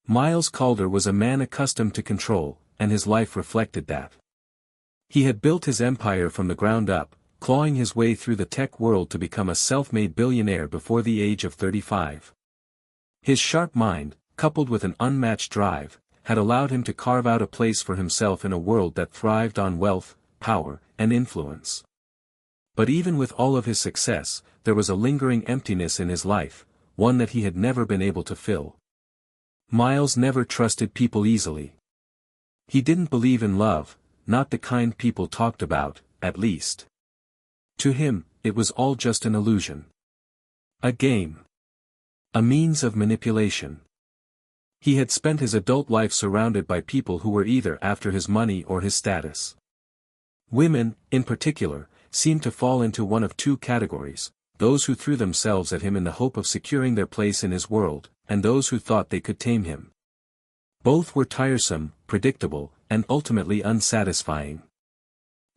Miles Calder was a man accustomed to control, and his life reflected that. He had built his empire from the ground up, clawing his way through the tech world to become a self-made billionaire before the age of 35. His sharp mind, coupled with an unmatched drive, had allowed him to carve out a place for himself in a world that thrived on wealth, power, and influence. But even with all of his success, there was a lingering emptiness in his life, one that he had never been able to fill. Miles never trusted people easily. He didn't believe in love, not the kind people talked about, at least. To him, it was all just an illusion. A game. A means of manipulation. He had spent his adult life surrounded by people who were either after his money or his status. Women, in particular, seemed to fall into one of two categories: those who threw themselves at him in the hope of securing their place in his world, and those who thought they could tame him. Both were tiresome, predictable, and ultimately unsatisfying.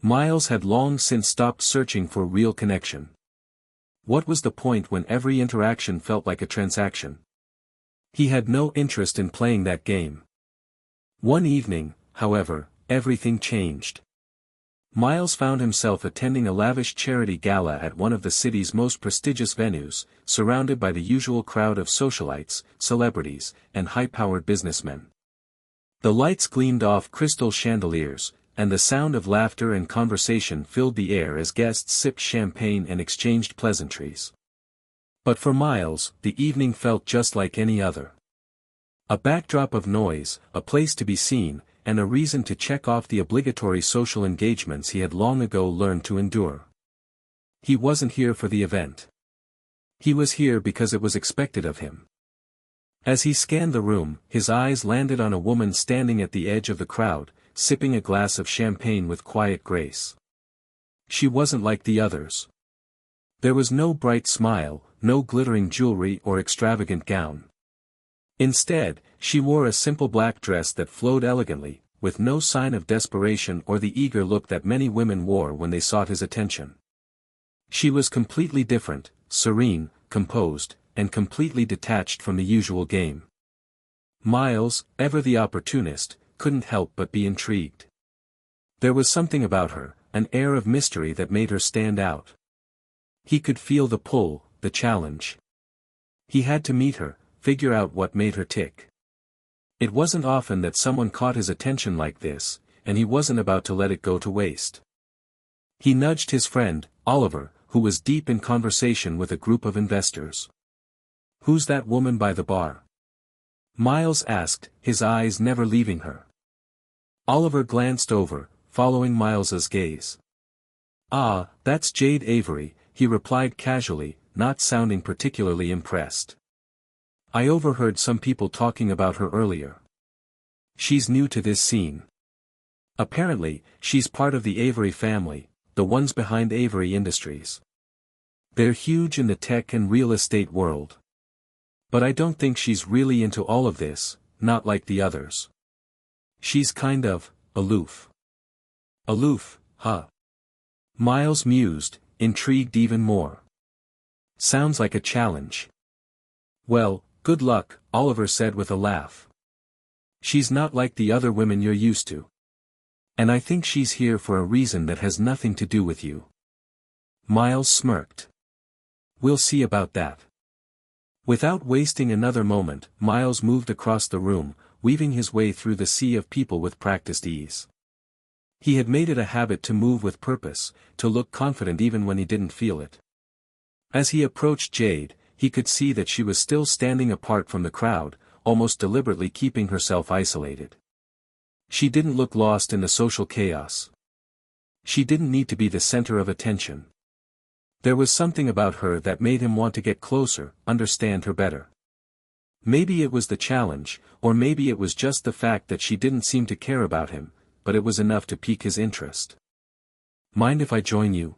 Miles had long since stopped searching for real connection. What was the point when every interaction felt like a transaction? He had no interest in playing that game. One evening, however, everything changed. Miles found himself attending a lavish charity gala at one of the city's most prestigious venues, surrounded by the usual crowd of socialites, celebrities, and high-powered businessmen. The lights gleamed off crystal chandeliers, and the sound of laughter and conversation filled the air as guests sipped champagne and exchanged pleasantries. But for Miles, the evening felt just like any other. A backdrop of noise, a place to be seen, and a reason to check off the obligatory social engagements he had long ago learned to endure. He wasn't here for the event. He was here because it was expected of him. As he scanned the room, his eyes landed on a woman standing at the edge of the crowd, sipping a glass of champagne with quiet grace. She wasn't like the others. There was no bright smile, no glittering jewelry or extravagant gown. Instead, she wore a simple black dress that flowed elegantly, with no sign of desperation or the eager look that many women wore when they sought his attention. She was completely different, serene, composed, and completely detached from the usual game. Miles, ever the opportunist, couldn't help but be intrigued. There was something about her, an air of mystery that made her stand out. He could feel the pull, the challenge. He had to meet her, figure out what made her tick. It wasn't often that someone caught his attention like this, and he wasn't about to let it go to waste. He nudged his friend, Oliver, who was deep in conversation with a group of investors. "Who's that woman by the bar?" Miles asked, his eyes never leaving her. Oliver glanced over, following Miles's gaze. "Ah, that's Jade Avery," he replied casually, not sounding particularly impressed. "I overheard some people talking about her earlier. She's new to this scene. Apparently, she's part of the Avery family, the ones behind Avery Industries. They're huge in the tech and real estate world. But I don't think she's really into all of this, not like the others. She's kind of aloof." "Aloof, huh?" Miles mused, intrigued even more. "Sounds like a challenge." "Well, good luck," Oliver said with a laugh. "She's not like the other women you're used to. And I think she's here for a reason that has nothing to do with you." Miles smirked. "We'll see about that." Without wasting another moment, Miles moved across the room, weaving his way through the sea of people with practiced ease. He had made it a habit to move with purpose, to look confident even when he didn't feel it. As he approached Jade, he could see that she was still standing apart from the crowd, almost deliberately keeping herself isolated. She didn't look lost in the social chaos. She didn't need to be the center of attention. There was something about her that made him want to get closer, understand her better. Maybe it was the challenge, or maybe it was just the fact that she didn't seem to care about him, but it was enough to pique his interest. "Mind if I join you?"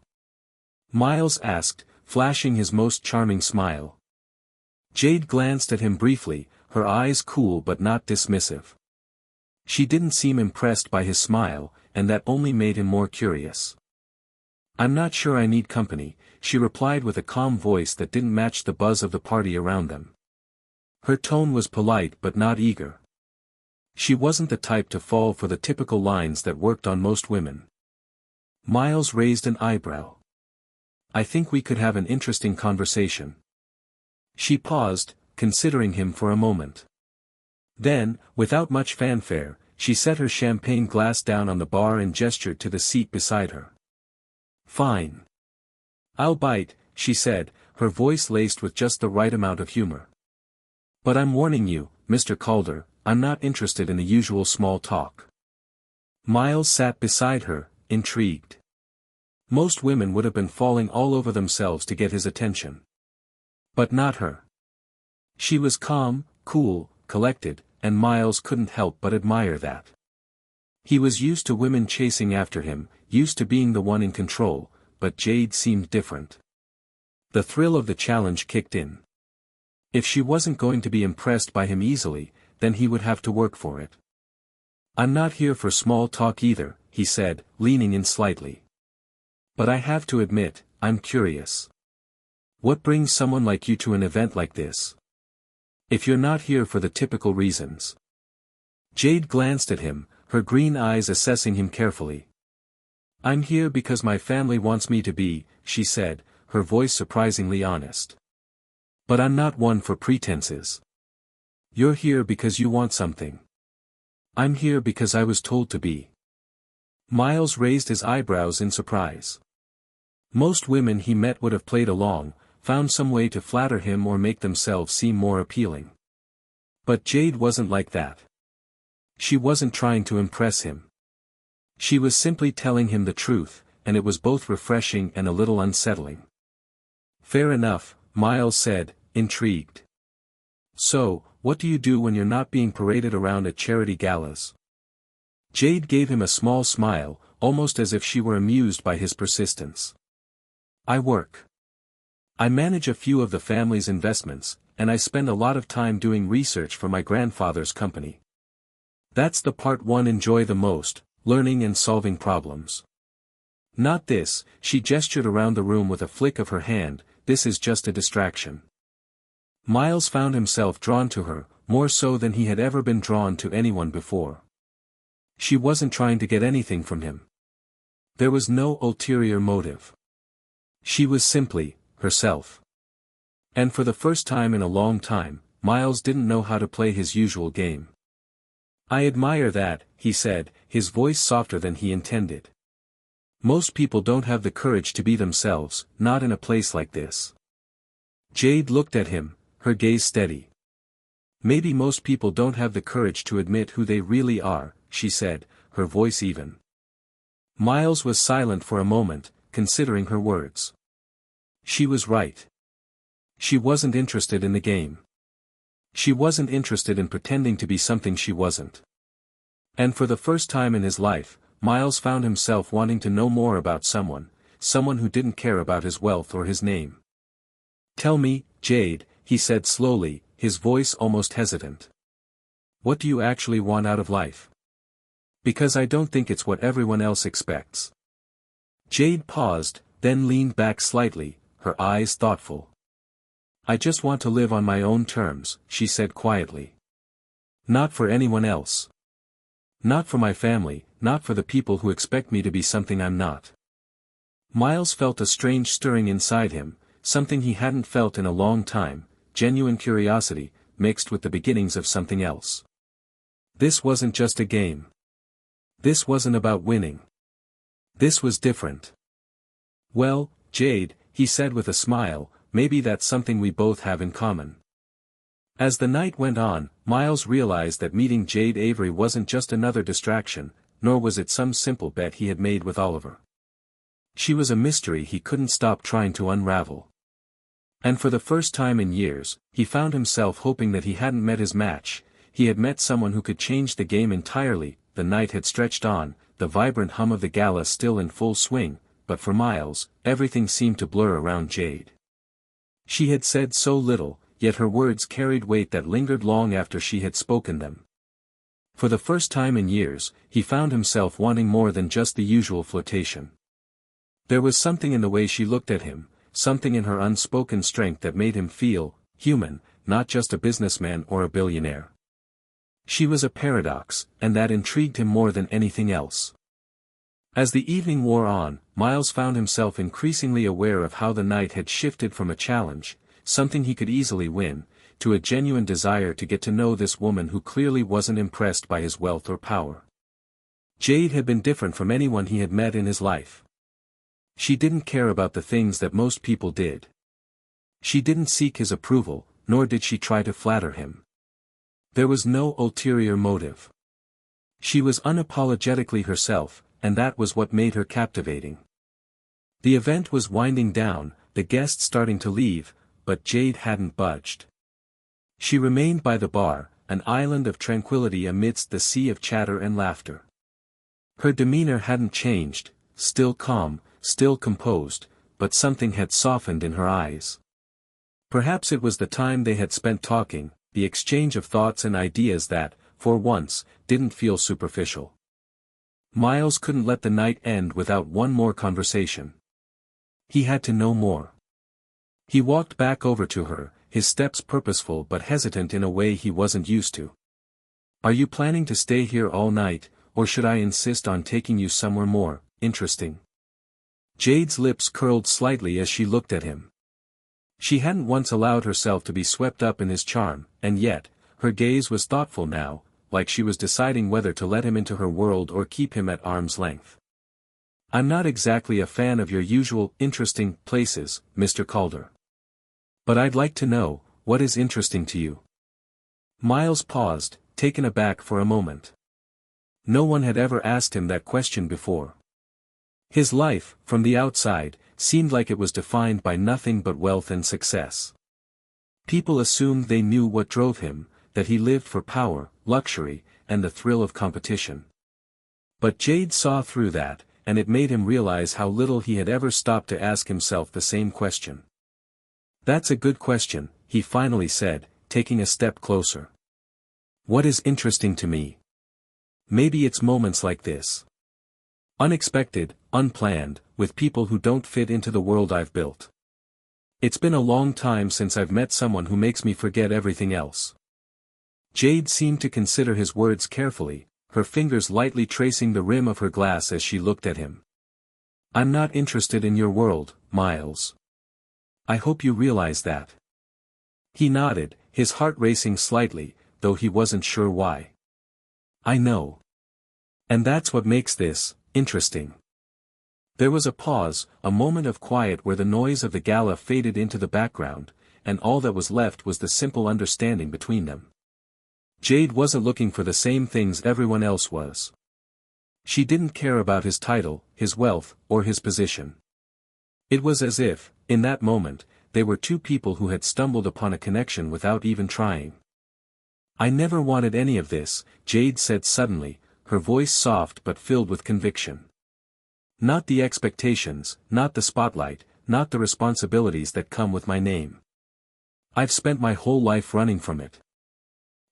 Miles asked, flashing his most charming smile. Jade glanced at him briefly, her eyes cool but not dismissive. She didn't seem impressed by his smile, and that only made him more curious. "I'm not sure I need company," she replied with a calm voice that didn't match the buzz of the party around them. Her tone was polite but not eager. She wasn't the type to fall for the typical lines that worked on most women. Miles raised an eyebrow. I think we could have an interesting conversation. She paused, considering him for a moment. Then, without much fanfare, she set her champagne glass down on the bar and gestured to the seat beside her. Fine. I'll bite, she said, her voice laced with just the right amount of humor. But I'm warning you, Mr. Calder, I'm not interested in the usual small talk. Miles sat beside her, intrigued. Most women would have been falling all over themselves to get his attention. But not her. She was calm, cool, collected, and Miles couldn't help but admire that. He was used to women chasing after him, used to being the one in control, but Jade seemed different. The thrill of the challenge kicked in. If she wasn't going to be impressed by him easily, then he would have to work for it. I'm not here for small talk either, he said, leaning in slightly. But I have to admit, I'm curious. What brings someone like you to an event like this? If you're not here for the typical reasons. Jade glanced at him, her green eyes assessing him carefully. I'm here because my family wants me to be, she said, her voice surprisingly honest. But I'm not one for pretenses. You're here because you want something. I'm here because I was told to be. Miles raised his eyebrows in surprise. Most women he met would have played along, found some way to flatter him or make themselves seem more appealing. But Jade wasn't like that. She wasn't trying to impress him. She was simply telling him the truth, and it was both refreshing and a little unsettling. Fair enough, Miles said, intrigued. So, what do you do when you're not being paraded around at charity galas? Jade gave him a small smile, almost as if she were amused by his persistence. I work. I manage a few of the family's investments, and I spend a lot of time doing research for my grandfather's company. That's the part one enjoy the most, learning and solving problems. Not this, she gestured around the room with a flick of her hand, this is just a distraction. Miles found himself drawn to her, more so than he had ever been drawn to anyone before. She wasn't trying to get anything from him. There was no ulterior motive. She was simply herself. And for the first time in a long time, Miles didn't know how to play his usual game. I admire that, he said, his voice softer than he intended. Most people don't have the courage to be themselves, not in a place like this. Jade looked at him, her gaze steady. Maybe most people don't have the courage to admit who they really are, she said, her voice even. Miles was silent for a moment, considering her words. She was right. She wasn't interested in the game. She wasn't interested in pretending to be something she wasn't. And for the first time in his life, Miles found himself wanting to know more about someone who didn't care about his wealth or his name. Tell me, Jade, he said slowly, his voice almost hesitant. What do you actually want out of life? Because I don't think it's what everyone else expects. Jade paused, then leaned back slightly, her eyes thoughtful. I just want to live on my own terms, she said quietly. Not for anyone else. Not for my family, not for the people who expect me to be something I'm not. Miles felt a strange stirring inside him, something he hadn't felt in a long time, genuine curiosity, mixed with the beginnings of something else. This wasn't just a game. This wasn't about winning. This was different. Well, Jade, he said with a smile, maybe that's something we both have in common. As the night went on, Miles realized that meeting Jade Avery wasn't just another distraction, nor was it some simple bet he had made with Oliver. She was a mystery he couldn't stop trying to unravel. And for the first time in years, he found himself hoping that he hadn't met his match, he had met someone who could change the game entirely. The night had stretched on, the vibrant hum of the gala still in full swing, but for Miles, everything seemed to blur around Jade. She had said so little, yet her words carried weight that lingered long after she had spoken them. For the first time in years, he found himself wanting more than just the usual flirtation. There was something in the way she looked at him, something in her unspoken strength that made him feel human, not just a businessman or a billionaire. She was a paradox, and that intrigued him more than anything else. As the evening wore on, Miles found himself increasingly aware of how the night had shifted from a challenge, something he could easily win, to a genuine desire to get to know this woman who clearly wasn't impressed by his wealth or power. Jade had been different from anyone he had met in his life. She didn't care about the things that most people did. She didn't seek his approval, nor did she try to flatter him. There was no ulterior motive. She was unapologetically herself, and that was what made her captivating. The event was winding down, the guests starting to leave, but Jade hadn't budged. She remained by the bar, an island of tranquility amidst the sea of chatter and laughter. Her demeanor hadn't changed, still calm, still composed, but something had softened in her eyes. Perhaps it was the time they had spent talking, the exchange of thoughts and ideas that, for once, didn't feel superficial. Miles couldn't let the night end without one more conversation. He had to know more. He walked back over to her, his steps purposeful but hesitant in a way he wasn't used to. "Are you planning to stay here all night, or should I insist on taking you somewhere more interesting?" Jade's lips curled slightly as she looked at him. She hadn't once allowed herself to be swept up in his charm, and yet, her gaze was thoughtful now, like she was deciding whether to let him into her world or keep him at arm's length. "I'm not exactly a fan of your usual interesting places, Mr. Calder. But I'd like to know, what is interesting to you?" Miles paused, taken aback for a moment. No one had ever asked him that question before. His life, from the outside, seemed like it was defined by nothing but wealth and success. People assumed they knew what drove him, that he lived for power, luxury, and the thrill of competition. But Jade saw through that, and it made him realize how little he had ever stopped to ask himself the same question. "That's a good question," he finally said, taking a step closer. "What is interesting to me? Maybe it's moments like this. Unexpected, unplanned, with people who don't fit into the world I've built. It's been a long time since I've met someone who makes me forget everything else." Jade seemed to consider his words carefully, her fingers lightly tracing the rim of her glass as she looked at him. "I'm not interested in your world, Miles. I hope you realize that." He nodded, his heart racing slightly, though he wasn't sure why. "I know. And that's what makes this interesting." There was a pause, a moment of quiet where the noise of the gala faded into the background, and all that was left was the simple understanding between them. Jade wasn't looking for the same things everyone else was. She didn't care about his title, his wealth, or his position. It was as if, in that moment, they were two people who had stumbled upon a connection without even trying. "I never wanted any of this," Jade said suddenly, her voice soft but filled with conviction. "Not the expectations, not the spotlight, not the responsibilities that come with my name. I've spent my whole life running from it."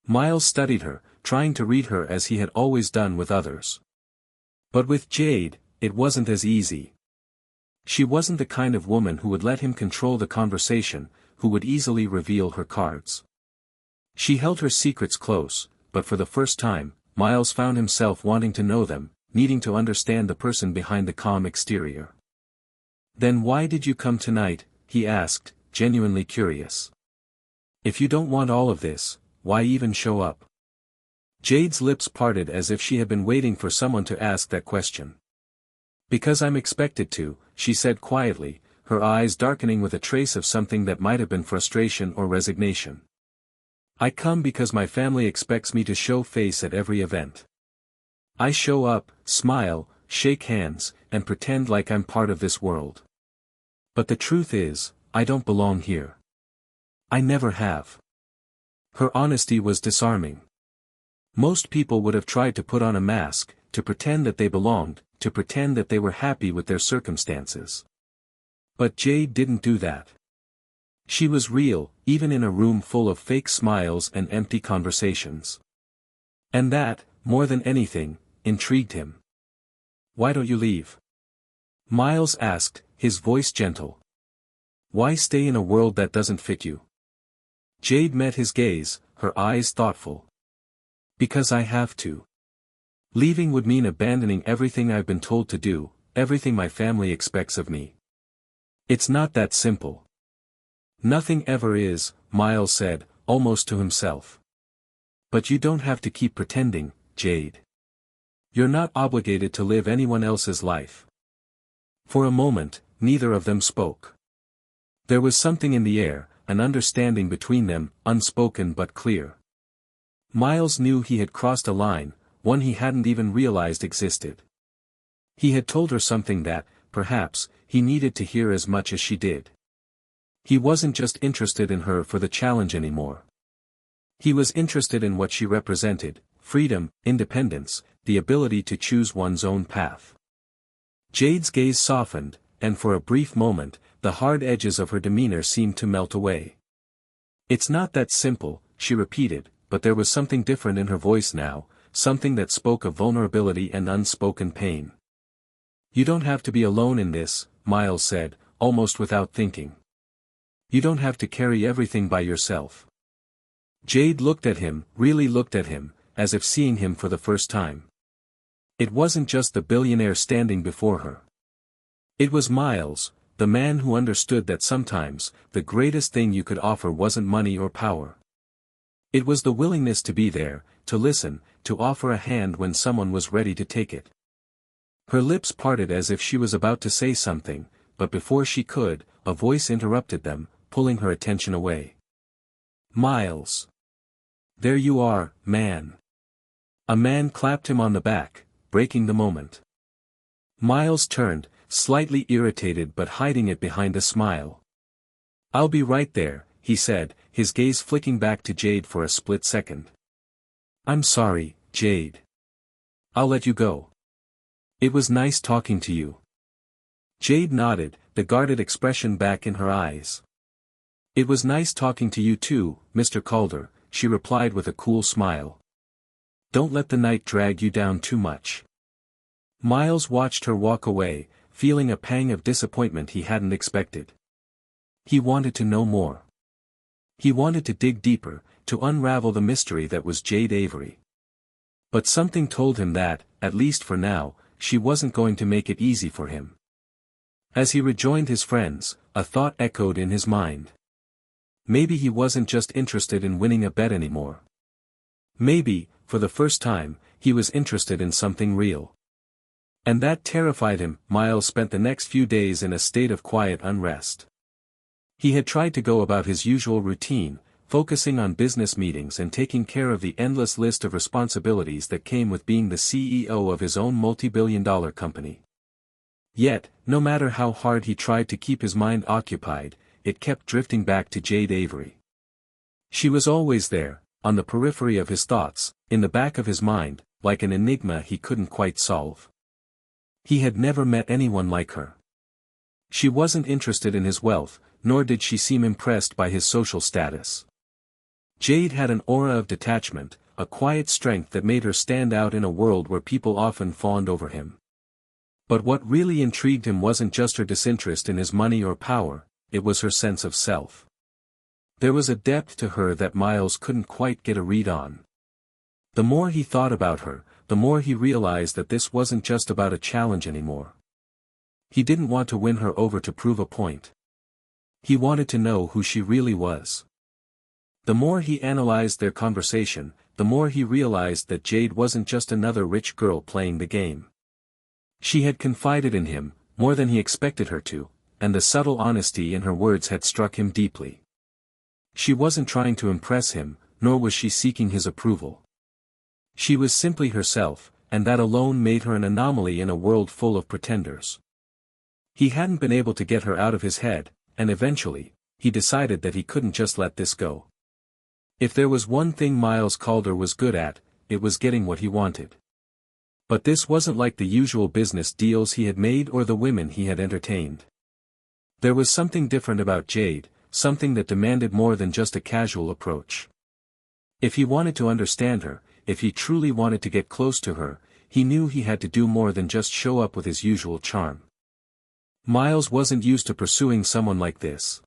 Miles studied her, trying to read her as he had always done with others. But with Jade, it wasn't as easy. She wasn't the kind of woman who would let him control the conversation, who would easily reveal her cards. She held her secrets close, but for the first time, Miles found himself wanting to know them, needing to understand the person behind the calm exterior. "Then why did you come tonight?" he asked, genuinely curious. "If you don't want all of this, why even show up?" Jade's lips parted as if she had been waiting for someone to ask that question. "Because I'm expected to," she said quietly, her eyes darkening with a trace of something that might have been frustration or resignation. "I come because my family expects me to show face at every event. I show up, smile, shake hands, and pretend like I'm part of this world. But the truth is, I don't belong here. I never have." Her honesty was disarming. Most people would have tried to put on a mask, to pretend that they belonged, to pretend that they were happy with their circumstances. But Jade didn't do that. She was real, even in a room full of fake smiles and empty conversations. And that, more than anything, intrigued him. "Why don't you leave?" Miles asked, his voice gentle. "Why stay in a world that doesn't fit you?" Jade met his gaze, her eyes thoughtful. Because I have to. Leaving would mean abandoning everything I've been told to do, everything my family expects of me. It's not that simple. Nothing ever is, Miles said, almost to himself. But you don't have to keep pretending, Jade. You're not obligated to live anyone else's life. For a moment, neither of them spoke. There was something in the air, an understanding between them, unspoken but clear. Miles knew he had crossed a line, one he hadn't even realized existed. He had told her something that, perhaps, he needed to hear as much as she did. He wasn't just interested in her for the challenge anymore. He was interested in what she represented: freedom, independence, the ability to choose one's own path. Jade's gaze softened, and for a brief moment, the hard edges of her demeanor seemed to melt away. It's not that simple, she repeated, but there was something different in her voice now, something that spoke of vulnerability and unspoken pain. You don't have to be alone in this, Miles said, almost without thinking. You don't have to carry everything by yourself. Jade looked at him, really looked at him, as if seeing him for the first time. It wasn't just the billionaire standing before her. It was Miles, the man who understood that sometimes, the greatest thing you could offer wasn't money or power. It was the willingness to be there, to listen, to offer a hand when someone was ready to take it. Her lips parted as if she was about to say something, but before she could, a voice interrupted them, pulling her attention away. Miles. There you are, man. A man clapped him on the back, breaking the moment. Miles turned, slightly irritated but hiding it behind a smile. I'll be right there, he said, his gaze flicking back to Jade for a split second. I'm sorry, Jade. I'll let you go. It was nice talking to you. Jade nodded, the guarded expression back in her eyes. It was nice talking to you too, Mr. Calder, she replied with a cool smile. Don't let the night drag you down too much. Miles watched her walk away, feeling a pang of disappointment he hadn't expected. He wanted to know more. He wanted to dig deeper, to unravel the mystery that was Jade Avery. But something told him that, at least for now, she wasn't going to make it easy for him. As he rejoined his friends, a thought echoed in his mind. Maybe he wasn't just interested in winning a bet anymore. Maybe, for the first time, he was interested in something real. And that terrified him. Miles spent the next few days in a state of quiet unrest. He had tried to go about his usual routine, focusing on business meetings and taking care of the endless list of responsibilities that came with being the CEO of his own multi-billion-dollar company. Yet, no matter how hard he tried to keep his mind occupied, it kept drifting back to Jade Avery. She was always there, on the periphery of his thoughts, in the back of his mind, like an enigma he couldn't quite solve. He had never met anyone like her. She wasn't interested in his wealth, nor did she seem impressed by his social status. Jade had an aura of detachment, a quiet strength that made her stand out in a world where people often fawned over him. But what really intrigued him wasn't just her disinterest in his money or power, it was her sense of self. There was a depth to her that Miles couldn't quite get a read on. The more he thought about her, the more he realized that this wasn't just about a challenge anymore. He didn't want to win her over to prove a point. He wanted to know who she really was. The more he analyzed their conversation, the more he realized that Jade wasn't just another rich girl playing the game. She had confided in him, more than he expected her to, and the subtle honesty in her words had struck him deeply. She wasn't trying to impress him, nor was she seeking his approval. She was simply herself, and that alone made her an anomaly in a world full of pretenders. He hadn't been able to get her out of his head, and eventually, he decided that he couldn't just let this go. If there was one thing Miles Calder was good at, it was getting what he wanted. But this wasn't like the usual business deals he had made or the women he had entertained. There was something different about Jade, something that demanded more than just a casual approach. If he wanted to understand her, if he truly wanted to get close to her, he knew he had to do more than just show up with his usual charm. Miles wasn't used to pursuing someone like this.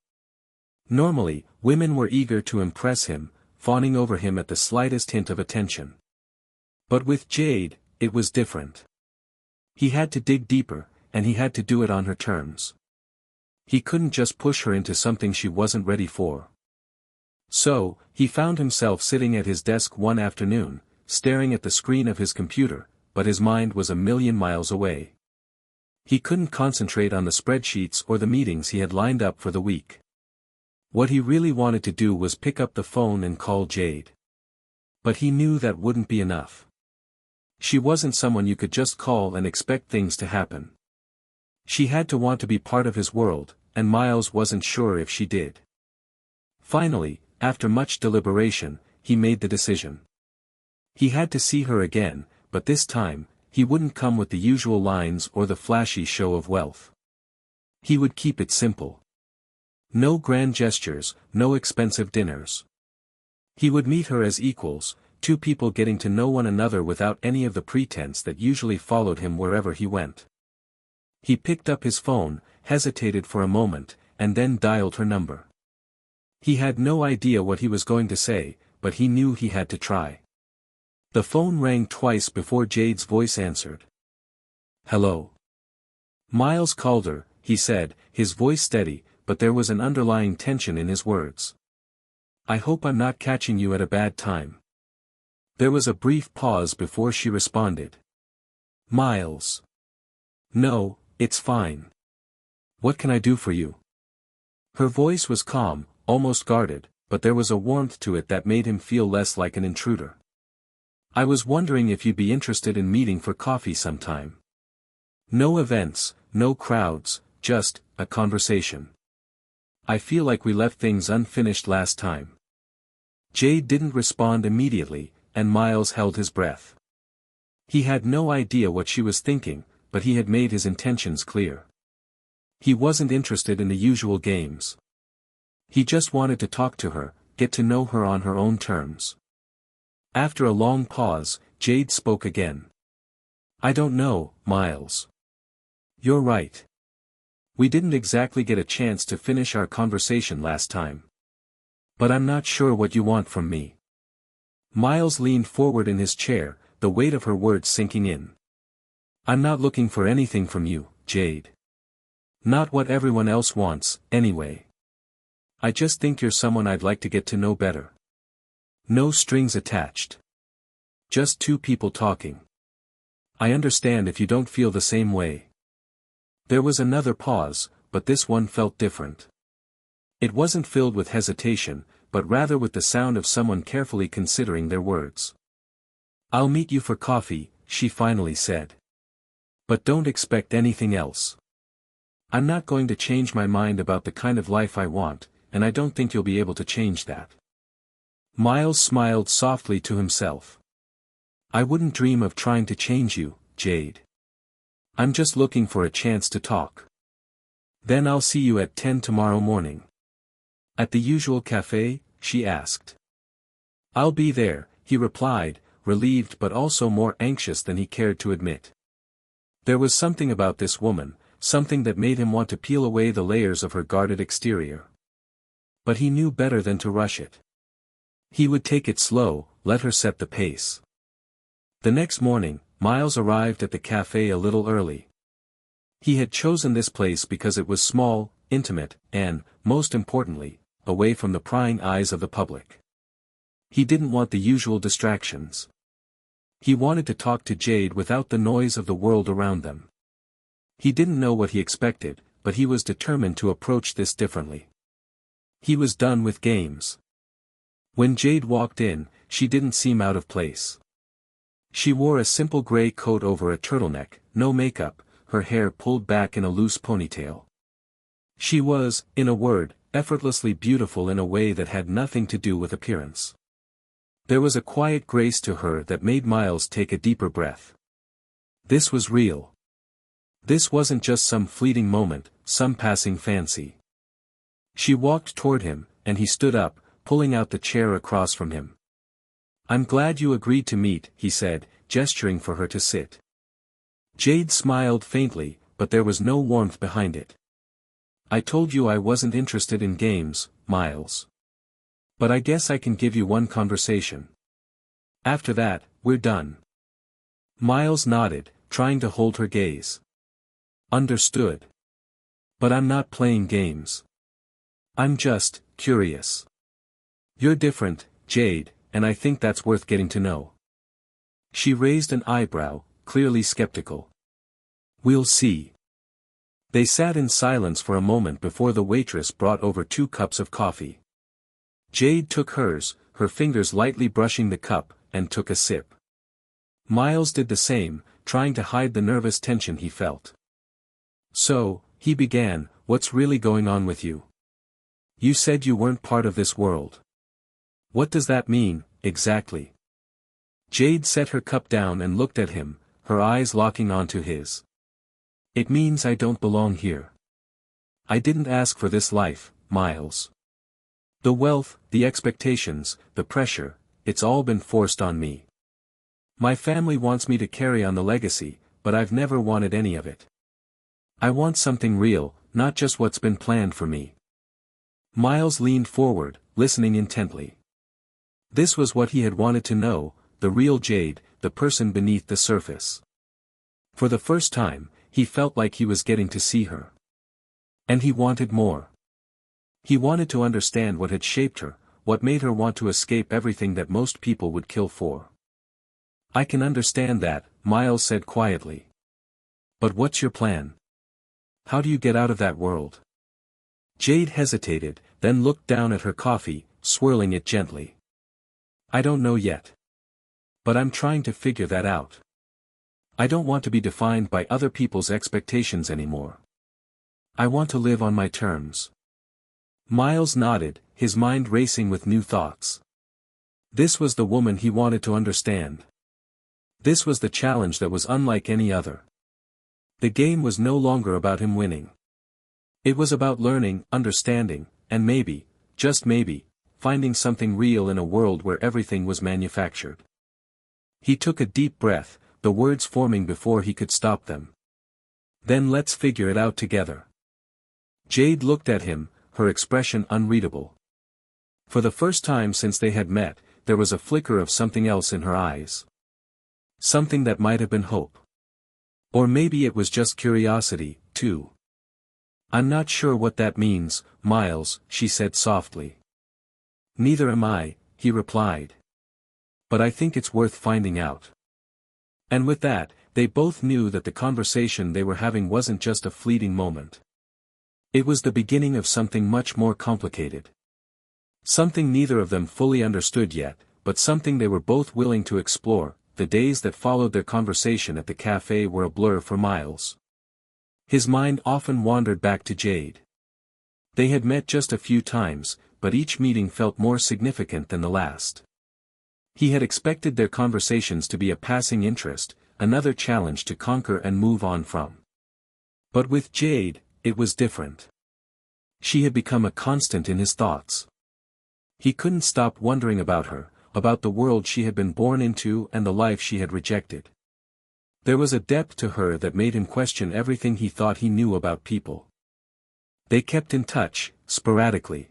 Normally, women were eager to impress him, fawning over him at the slightest hint of attention. But with Jade, it was different. He had to dig deeper, and he had to do it on her terms. He couldn't just push her into something she wasn't ready for. So, he found himself sitting at his desk one afternoon, staring at the screen of his computer, but his mind was a million miles away. He couldn't concentrate on the spreadsheets or the meetings he had lined up for the week. What he really wanted to do was pick up the phone and call Jade. But he knew that wouldn't be enough. She wasn't someone you could just call and expect things to happen. She had to want to be part of his world, and Miles wasn't sure if she did. Finally, after much deliberation, he made the decision. He had to see her again, but this time, he wouldn't come with the usual lines or the flashy show of wealth. He would keep it simple. No grand gestures, no expensive dinners. He would meet her as equals, two people getting to know one another without any of the pretense that usually followed him wherever he went. He picked up his phone, hesitated for a moment, and then dialed her number. He had no idea what he was going to say, but he knew he had to try. The phone rang twice before Jade's voice answered. "Hello." "Miles Calder," he said, his voice steady, but there was an underlying tension in his words. "I hope I'm not catching you at a bad time." There was a brief pause before she responded. "Miles. No, it's fine. What can I do for you?" Her voice was calm, almost guarded, but there was a warmth to it that made him feel less like an intruder. "I was wondering if you'd be interested in meeting for coffee sometime. No events, no crowds, just a conversation. I feel like we left things unfinished last time." Jade didn't respond immediately, and Miles held his breath. He had no idea what she was thinking, but he had made his intentions clear. He wasn't interested in the usual games. He just wanted to talk to her, get to know her on her own terms. After a long pause, Jade spoke again. "I don't know, Miles. You're right. We didn't exactly get a chance to finish our conversation last time. But I'm not sure what you want from me." Miles leaned forward in his chair, the weight of her words sinking in. "I'm not looking for anything from you, Jade. Not what everyone else wants, anyway. I just think you're someone I'd like to get to know better. No strings attached. Just two people talking. I understand if you don't feel the same way." There was another pause, but this one felt different. It wasn't filled with hesitation, but rather with the sound of someone carefully considering their words. "I'll meet you for coffee," she finally said. "But don't expect anything else. I'm not going to change my mind about the kind of life I want, and I don't think you'll be able to change that." Miles smiled softly to himself. "I wouldn't dream of trying to change you, Jade. I'm just looking for a chance to talk. Then I'll see you at 10 tomorrow morning. At the usual cafe?" she asked. "I'll be there," he replied, relieved but also more anxious than he cared to admit. There was something about this woman, something that made him want to peel away the layers of her guarded exterior. But he knew better than to rush it. He would take it slow, let her set the pace. The next morning, Miles arrived at the cafe a little early. He had chosen this place because it was small, intimate, and, most importantly, away from the prying eyes of the public. He didn't want the usual distractions. He wanted to talk to Jade without the noise of the world around them. He didn't know what he expected, but he was determined to approach this differently. He was done with games. When Jade walked in, she didn't seem out of place. She wore a simple gray coat over a turtleneck, no makeup, her hair pulled back in a loose ponytail. She was, in a word, effortlessly beautiful in a way that had nothing to do with appearance. There was a quiet grace to her that made Miles take a deeper breath. This was real. This wasn't just some fleeting moment, some passing fancy. She walked toward him, and he stood up, pulling out the chair across from him. "I'm glad you agreed to meet," he said, gesturing for her to sit. Jade smiled faintly, but there was no warmth behind it. "I told you I wasn't interested in games, Miles. But I guess I can give you one conversation. After that, we're done. Miles nodded, trying to hold her gaze. Understood. But I'm not playing games. I'm just curious. You're different, Jade, and I think that's worth getting to know. She raised an eyebrow, clearly skeptical. We'll see. They sat in silence for a moment before the waitress brought over 2 cups of coffee. Jade took hers, her fingers lightly brushing the cup, and took a sip. Miles did the same, trying to hide the nervous tension he felt. So, he began, what's really going on with you? You said you weren't part of this world. What does that mean, exactly? Jade set her cup down and looked at him, her eyes locking onto his. It means I don't belong here. I didn't ask for this life, Miles. The wealth, the expectations, the pressure, it's all been forced on me. My family wants me to carry on the legacy, but I've never wanted any of it. I want something real, not just what's been planned for me. Miles leaned forward, listening intently. This was what he had wanted to know, the real Jade, the person beneath the surface. For the first time, he felt like he was getting to see her. And he wanted more. He wanted to understand what had shaped her, what made her want to escape everything that most people would kill for. I can understand that, Miles said quietly. But what's your plan? How do you get out of that world? Jade hesitated, then looked down at her coffee, swirling it gently. I don't know yet. But I'm trying to figure that out. I don't want to be defined by other people's expectations anymore. I want to live on my terms. Miles nodded, his mind racing with new thoughts. This was the woman he wanted to understand. This was the challenge that was unlike any other. The game was no longer about him winning. It was about learning, understanding, and maybe, just maybe, finding something real in a world where everything was manufactured. He took a deep breath, the words forming before he could stop them. Then let's figure it out together. Jade looked at him, her expression unreadable. For the first time since they had met, there was a flicker of something else in her eyes. Something that might have been hope. Or maybe it was just curiosity, too. I'm not sure what that means, Miles, she said softly. Neither am I, he replied. But I think it's worth finding out. And with that, they both knew that the conversation they were having wasn't just a fleeting moment. It was the beginning of something much more complicated. Something neither of them fully understood yet, but something they were both willing to explore. The days that followed their conversation at the cafe were a blur for Miles. His mind often wandered back to Jade. They had met just a few times, but each meeting felt more significant than the last. He had expected their conversations to be a passing interest, another challenge to conquer and move on from. But with Jade, it was different. She had become a constant in his thoughts. He couldn't stop wondering about her, about the world she had been born into and the life she had rejected. There was a depth to her that made him question everything he thought he knew about people. They kept in touch, sporadically.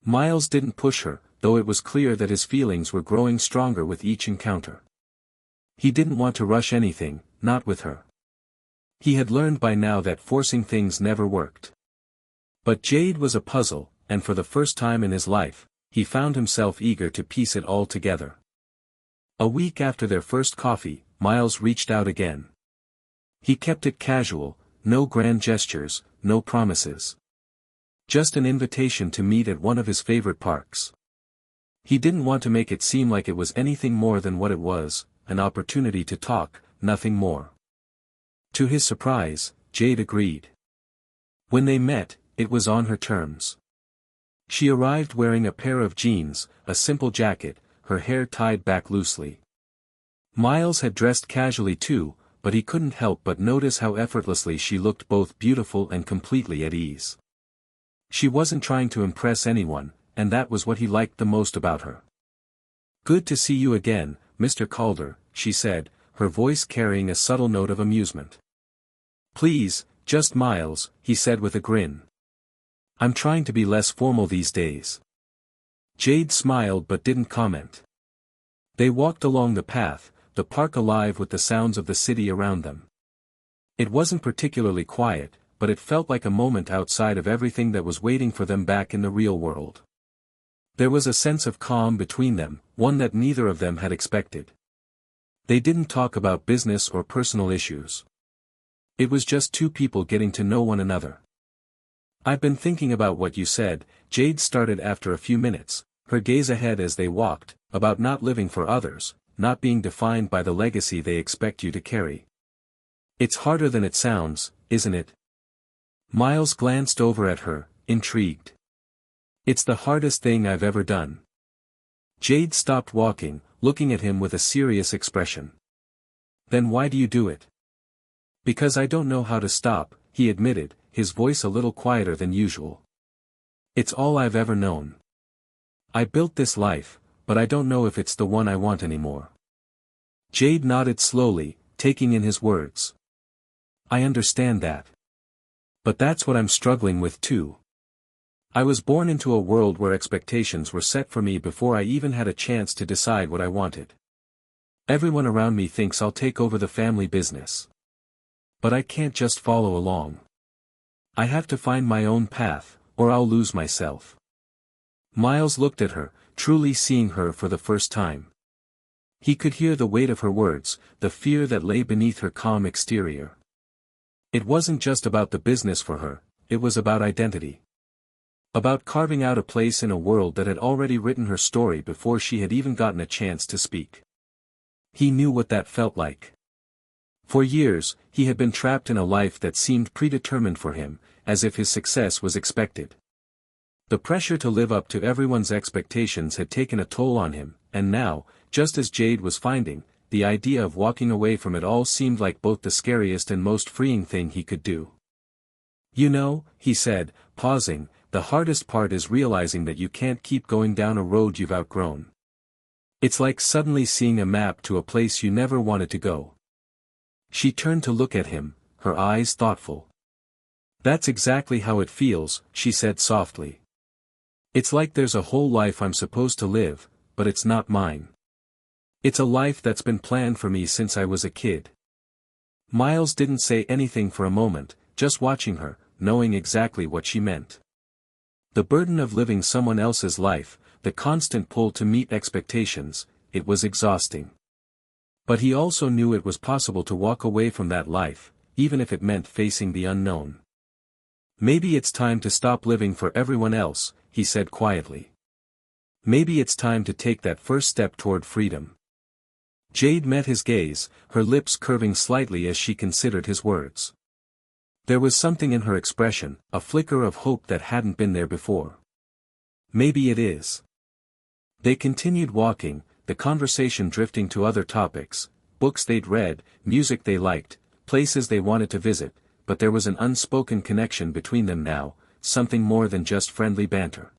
Miles didn't push her, though it was clear that his feelings were growing stronger with each encounter. He didn't want to rush anything, not with her. He had learned by now that forcing things never worked. But Jade was a puzzle, and for the first time in his life, he found himself eager to piece it all together. A week after their first coffee, Miles reached out again. He kept it casual, no grand gestures, no promises. Just an invitation to meet at one of his favorite parks. He didn't want to make it seem like it was anything more than what it was, an opportunity to talk, nothing more. To his surprise, Jade agreed. When they met, it was on her terms. She arrived wearing a pair of jeans, a simple jacket, her hair tied back loosely. Miles had dressed casually too, but he couldn't help but notice how effortlessly she looked, both beautiful and completely at ease. She wasn't trying to impress anyone, and that was what he liked the most about her. Good to see you again, Mr. Calder, she said, her voice carrying a subtle note of amusement. Please, just Miles, he said with a grin. I'm trying to be less formal these days. Jade smiled but didn't comment. They walked along the path, the park alive with the sounds of the city around them. It wasn't particularly quiet, but it felt like a moment outside of everything that was waiting for them back in the real world. There was a sense of calm between them, one that neither of them had expected. They didn't talk about business or personal issues. It was just two people getting to know one another. I've been thinking about what you said, Jade started after a few minutes, her gaze ahead as they walked, about not living for others, not being defined by the legacy they expect you to carry. It's harder than it sounds, isn't it? Miles glanced over at her, intrigued. It's the hardest thing I've ever done. Jade stopped walking, looking at him with a serious expression. Then why do you do it? Because I don't know how to stop, he admitted, his voice a little quieter than usual. It's all I've ever known. I built this life, but I don't know if it's the one I want anymore. Jade nodded slowly, taking in his words. I understand that. But that's what I'm struggling with too. I was born into a world where expectations were set for me before I even had a chance to decide what I wanted. Everyone around me thinks I'll take over the family business. But I can't just follow along. I have to find my own path, or I'll lose myself. Miles looked at her, truly seeing her for the first time. He could hear the weight of her words, the fear that lay beneath her calm exterior. It wasn't just about the business for her, it was about identity. About carving out a place in a world that had already written her story before she had even gotten a chance to speak. He knew what that felt like. For years, he had been trapped in a life that seemed predetermined for him, as if his success was expected. The pressure to live up to everyone's expectations had taken a toll on him, and now, just as Jade was finding, the idea of walking away from it all seemed like both the scariest and most freeing thing he could do. You know, he said, pausing, the hardest part is realizing that you can't keep going down a road you've outgrown. It's like suddenly seeing a map to a place you never wanted to go. She turned to look at him, her eyes thoughtful. That's exactly how it feels, she said softly. It's like there's a whole life I'm supposed to live, but it's not mine. It's a life that's been planned for me since I was a kid. Miles didn't say anything for a moment, just watching her, knowing exactly what she meant. The burden of living someone else's life, the constant pull to meet expectations, it was exhausting. But he also knew it was possible to walk away from that life, even if it meant facing the unknown. Maybe it's time to stop living for everyone else, he said quietly. Maybe it's time to take that first step toward freedom. Jade met his gaze, her lips curving slightly as she considered his words. There was something in her expression, a flicker of hope that hadn't been there before. Maybe it is. They continued walking, the conversation drifting to other topics, books they'd read, music they liked, places they wanted to visit, but there was an unspoken connection between them now, something more than just friendly banter.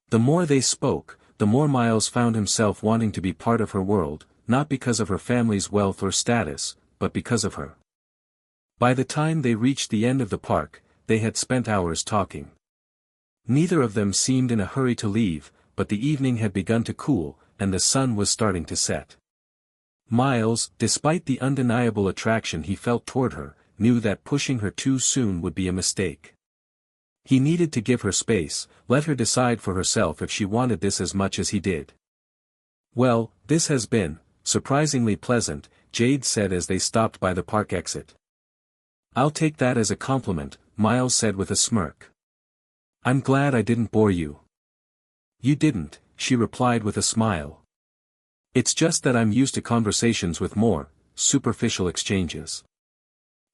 The more they spoke, the more Miles found himself wanting to be part of her world, not because of her family's wealth or status, but because of her. By the time they reached the end of the park, they had spent hours talking. Neither of them seemed in a hurry to leave, but the evening had begun to cool, and the sun was starting to set. Miles, despite the undeniable attraction he felt toward her, knew that pushing her too soon would be a mistake. He needed to give her space, let her decide for herself if she wanted this as much as he did. Well, this has been surprisingly pleasant, Jade said as they stopped by the park exit. I'll take that as a compliment, Miles said with a smirk. I'm glad I didn't bore you. You didn't, she replied with a smile. It's just that I'm used to conversations with more superficial exchanges.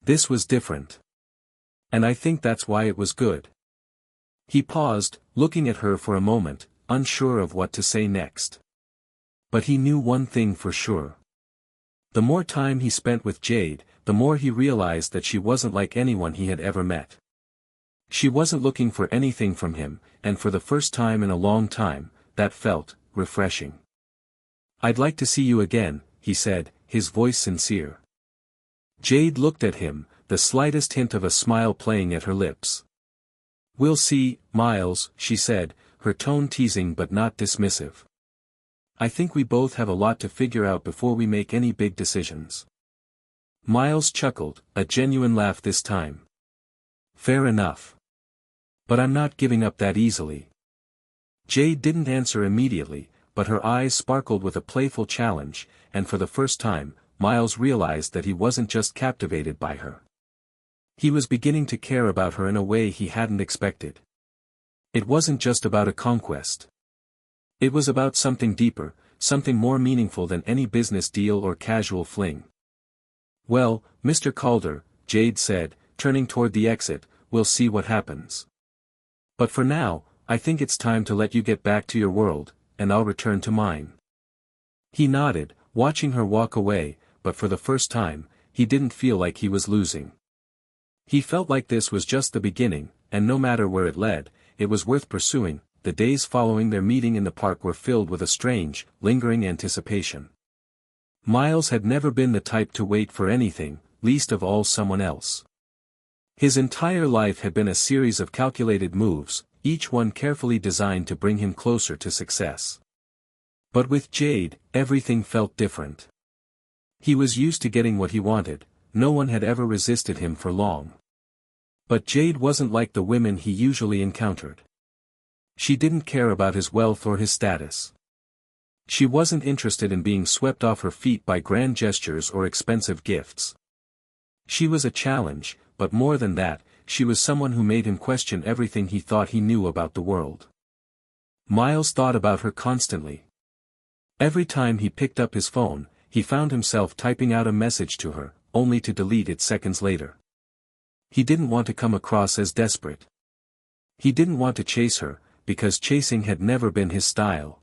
This was different. And I think that's why it was good. He paused, looking at her for a moment, unsure of what to say next. But he knew one thing for sure. The more time he spent with Jade, the more he realized that she wasn't like anyone he had ever met. She wasn't looking for anything from him, and for the first time in a long time, that felt refreshing. I'd like to see you again, he said, his voice sincere. Jade looked at him, the slightest hint of a smile playing at her lips. "We'll see, Miles," she said, her tone teasing but not dismissive. "I think we both have a lot to figure out before we make any big decisions." Miles chuckled, a genuine laugh this time. "Fair enough. But I'm not giving up that easily." Jade didn't answer immediately, but her eyes sparkled with a playful challenge, and for the first time, Miles realized that he wasn't just captivated by her. He was beginning to care about her in a way he hadn't expected. It wasn't just about a conquest. It was about something deeper, something more meaningful than any business deal or casual fling. "Well, Mr. Calder," Jade said, turning toward the exit, "we'll see what happens. But for now, I think it's time to let you get back to your world, and I'll return to mine." He nodded, watching her walk away, but for the first time, he didn't feel like he was losing. He felt like this was just the beginning, and no matter where it led, it was worth pursuing. The days following their meeting in the park were filled with a strange, lingering anticipation. Miles had never been the type to wait for anything, least of all someone else. His entire life had been a series of calculated moves, each one carefully designed to bring him closer to success. But with Jade, everything felt different. He was used to getting what he wanted, no one had ever resisted him for long. But Jade wasn't like the women he usually encountered. She didn't care about his wealth or his status. She wasn't interested in being swept off her feet by grand gestures or expensive gifts. She was a challenge, but more than that, she was someone who made him question everything he thought he knew about the world. Miles thought about her constantly. Every time he picked up his phone, he found himself typing out a message to her, only to delete it seconds later. He didn't want to come across as desperate. He didn't want to chase her, because chasing had never been his style.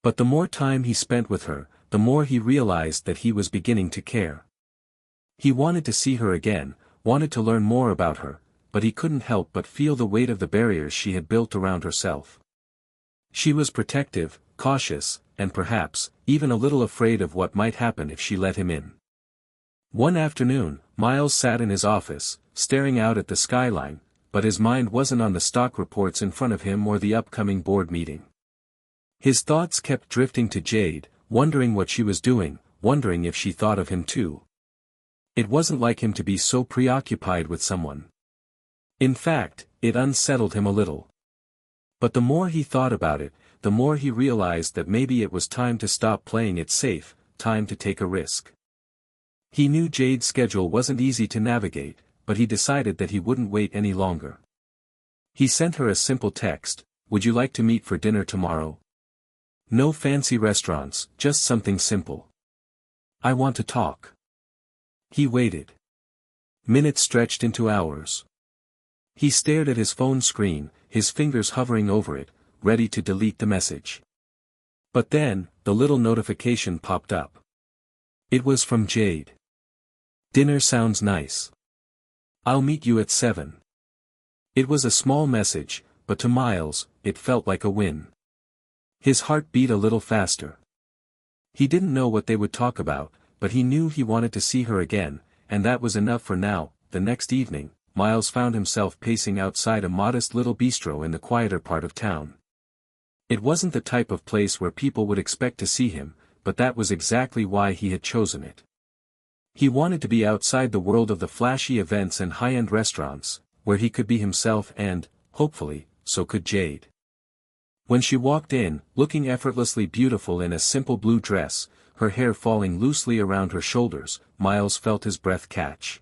But the more time he spent with her, the more he realized that he was beginning to care. He wanted to see her again, wanted to learn more about her, but he couldn't help but feel the weight of the barriers she had built around herself. She was protective, cautious, and perhaps, even a little afraid of what might happen if she let him in. One afternoon, Miles sat in his office, staring out at the skyline, but his mind wasn't on the stock reports in front of him or the upcoming board meeting. His thoughts kept drifting to Jade, wondering what she was doing, wondering if she thought of him too. It wasn't like him to be so preoccupied with someone. In fact, it unsettled him a little. But the more he thought about it, the more he realized that maybe it was time to stop playing it safe, time to take a risk. He knew Jade's schedule wasn't easy to navigate, but he decided that he wouldn't wait any longer. He sent her a simple text, "Would you like to meet for dinner tomorrow? No fancy restaurants, just something simple. I want to talk." He waited. Minutes stretched into hours. He stared at his phone screen, his fingers hovering over it, ready to delete the message. But then, the little notification popped up. It was from Jade. "Dinner sounds nice. I'll meet you at 7. It was a small message, but to Miles, it felt like a win. His heart beat a little faster. He didn't know what they would talk about, but he knew he wanted to see her again, and that was enough for now. The next evening, Miles found himself pacing outside a modest little bistro in the quieter part of town. It wasn't the type of place where people would expect to see him, but that was exactly why he had chosen it. He wanted to be outside the world of the flashy events and high-end restaurants, where he could be himself and, hopefully, so could Jade. When she walked in, looking effortlessly beautiful in a simple blue dress, her hair falling loosely around her shoulders, Miles felt his breath catch.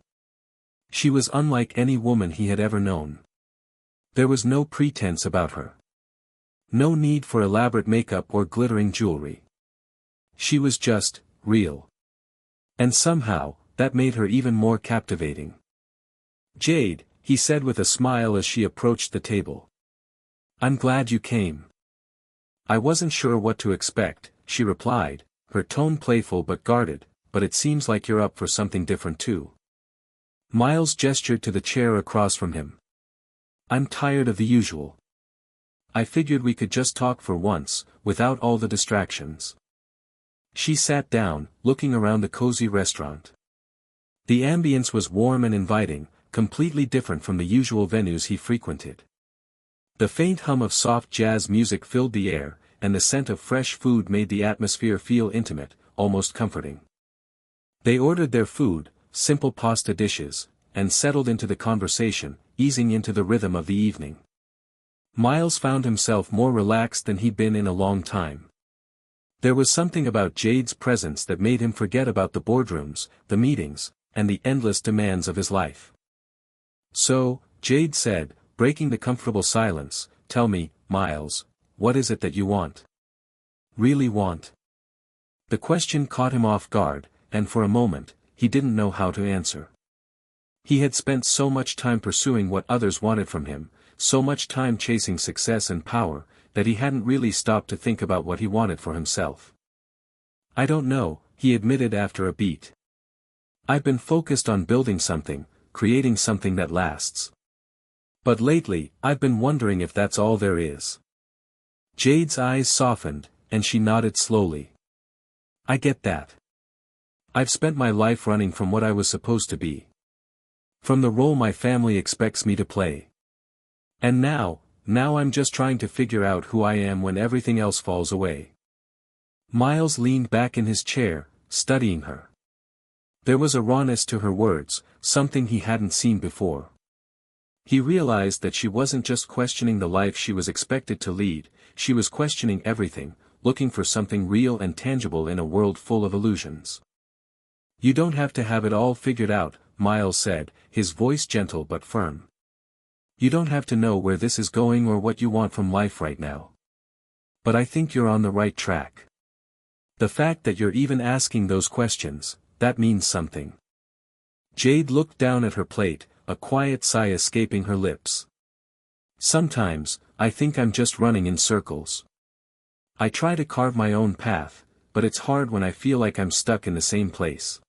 She was unlike any woman he had ever known. There was no pretense about her. No need for elaborate makeup or glittering jewelry. She was just, real. And somehow, that made her even more captivating. "Jade," he said with a smile as she approached the table. "I'm glad you came." "I wasn't sure what to expect," she replied, her tone playful but guarded, "but it seems like you're up for something different too." Miles gestured to the chair across from him. "I'm tired of the usual. I figured we could just talk for once, without all the distractions." She sat down, looking around the cozy restaurant. The ambience was warm and inviting, completely different from the usual venues he frequented. The faint hum of soft jazz music filled the air, and the scent of fresh food made the atmosphere feel intimate, almost comforting. They ordered their food, simple pasta dishes, and settled into the conversation, easing into the rhythm of the evening. Miles found himself more relaxed than he'd been in a long time. There was something about Jade's presence that made him forget about the boardrooms, the meetings, and the endless demands of his life. "So," Jade said, breaking the comfortable silence, "tell me, Miles, what is it that you want? Really want?" The question caught him off guard, and for a moment, he didn't know how to answer. He had spent so much time pursuing what others wanted from him, so much time chasing success and power, that he hadn't really stopped to think about what he wanted for himself. "I don't know," he admitted after a beat. "I've been focused on building something, creating something that lasts. But lately, I've been wondering if that's all there is." Jade's eyes softened, and she nodded slowly. "I get that. I've spent my life running from what I was supposed to be. From the role my family expects me to play. And now I'm just trying to figure out who I am when everything else falls away." Miles leaned back in his chair, studying her. There was a rawness to her words, something he hadn't seen before. He realized that she wasn't just questioning the life she was expected to lead, she was questioning everything, looking for something real and tangible in a world full of illusions. "You don't have to have it all figured out," Miles said, his voice gentle but firm. "You don't have to know where this is going or what you want from life right now. But I think you're on the right track. The fact that you're even asking those questions, that means something." Jade looked down at her plate, a quiet sigh escaping her lips. "Sometimes, I think I'm just running in circles. I try to carve my own path, but it's hard when I feel like I'm stuck in the same place."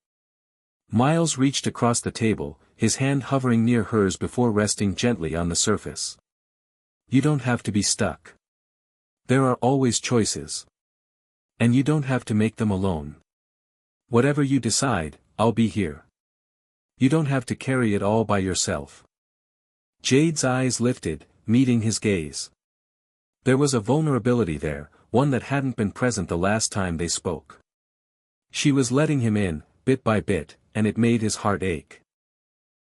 Miles reached across the table, his hand hovering near hers before resting gently on the surface. "You don't have to be stuck. There are always choices. And you don't have to make them alone. Whatever you decide, I'll be here. You don't have to carry it all by yourself." Jade's eyes lifted, meeting his gaze. There was a vulnerability there, one that hadn't been present the last time they spoke. She was letting him in, bit by bit, and it made his heart ache.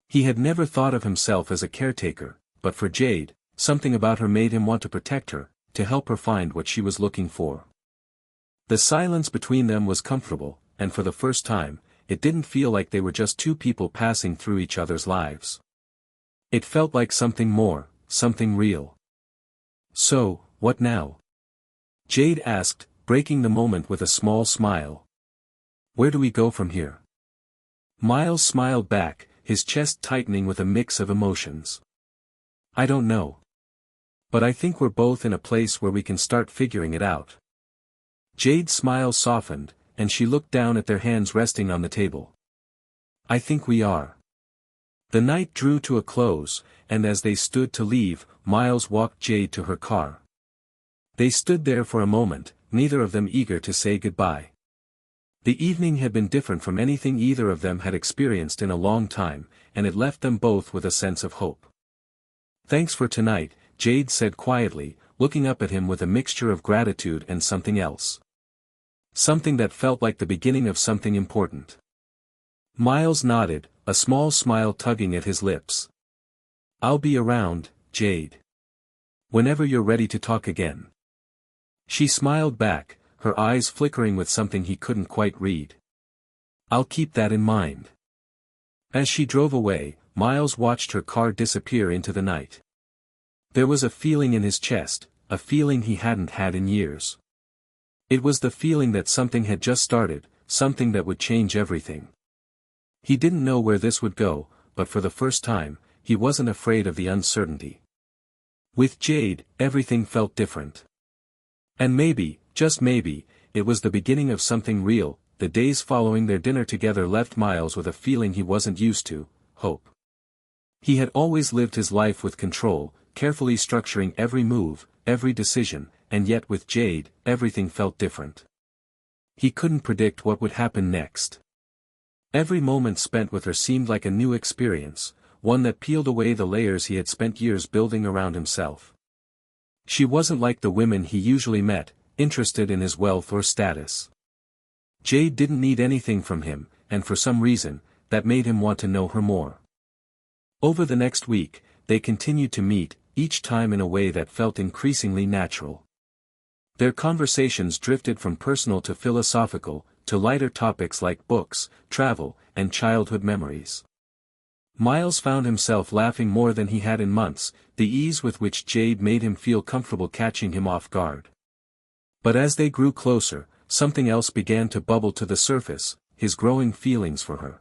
He had never thought of himself as a caretaker, but for Jade, something about her made him want to protect her, to help her find what she was looking for. The silence between them was comfortable, and for the first time, it didn't feel like they were just two people passing through each other's lives. It felt like something more, something real. "So, what now?" Jade asked, breaking the moment with a small smile. "Where do we go from here?" Miles smiled back, his chest tightening with a mix of emotions. "I don't know. But I think we're both in a place where we can start figuring it out." Jade's smile softened, and she looked down at their hands resting on the table. "I think we are." The night drew to a close, and as they stood to leave, Miles walked Jade to her car. They stood there for a moment, neither of them eager to say goodbye. The evening had been different from anything either of them had experienced in a long time, and it left them both with a sense of hope. "Thanks for tonight," Jade said quietly, looking up at him with a mixture of gratitude and something else. Something that felt like the beginning of something important. Miles nodded, a small smile tugging at his lips. "I'll be around, Jade. Whenever you're ready to talk again." She smiled back, her eyes flickering with something he couldn't quite read. "I'll keep that in mind." As she drove away, Miles watched her car disappear into the night. There was a feeling in his chest, a feeling he hadn't had in years. It was the feeling that something had just started, something that would change everything. He didn't know where this would go, but for the first time, he wasn't afraid of the uncertainty. With Jade, everything felt different. And maybe, just maybe, it was the beginning of something real. The days following their dinner together left Miles with a feeling he wasn't used to, hope. He had always lived his life with control, carefully structuring every move, every decision, and yet with Jade, everything felt different. He couldn't predict what would happen next. Every moment spent with her seemed like a new experience, one that peeled away the layers he had spent years building around himself. She wasn't like the women he usually met, interested in his wealth or status. Jade didn't need anything from him, and for some reason, that made him want to know her more. Over the next week, they continued to meet, each time in a way that felt increasingly natural. Their conversations drifted from personal to philosophical, to lighter topics like books, travel, and childhood memories. Miles found himself laughing more than he had in months, the ease with which Jade made him feel comfortable catching him off guard. But as they grew closer, something else began to bubble to the surface, his growing feelings for her.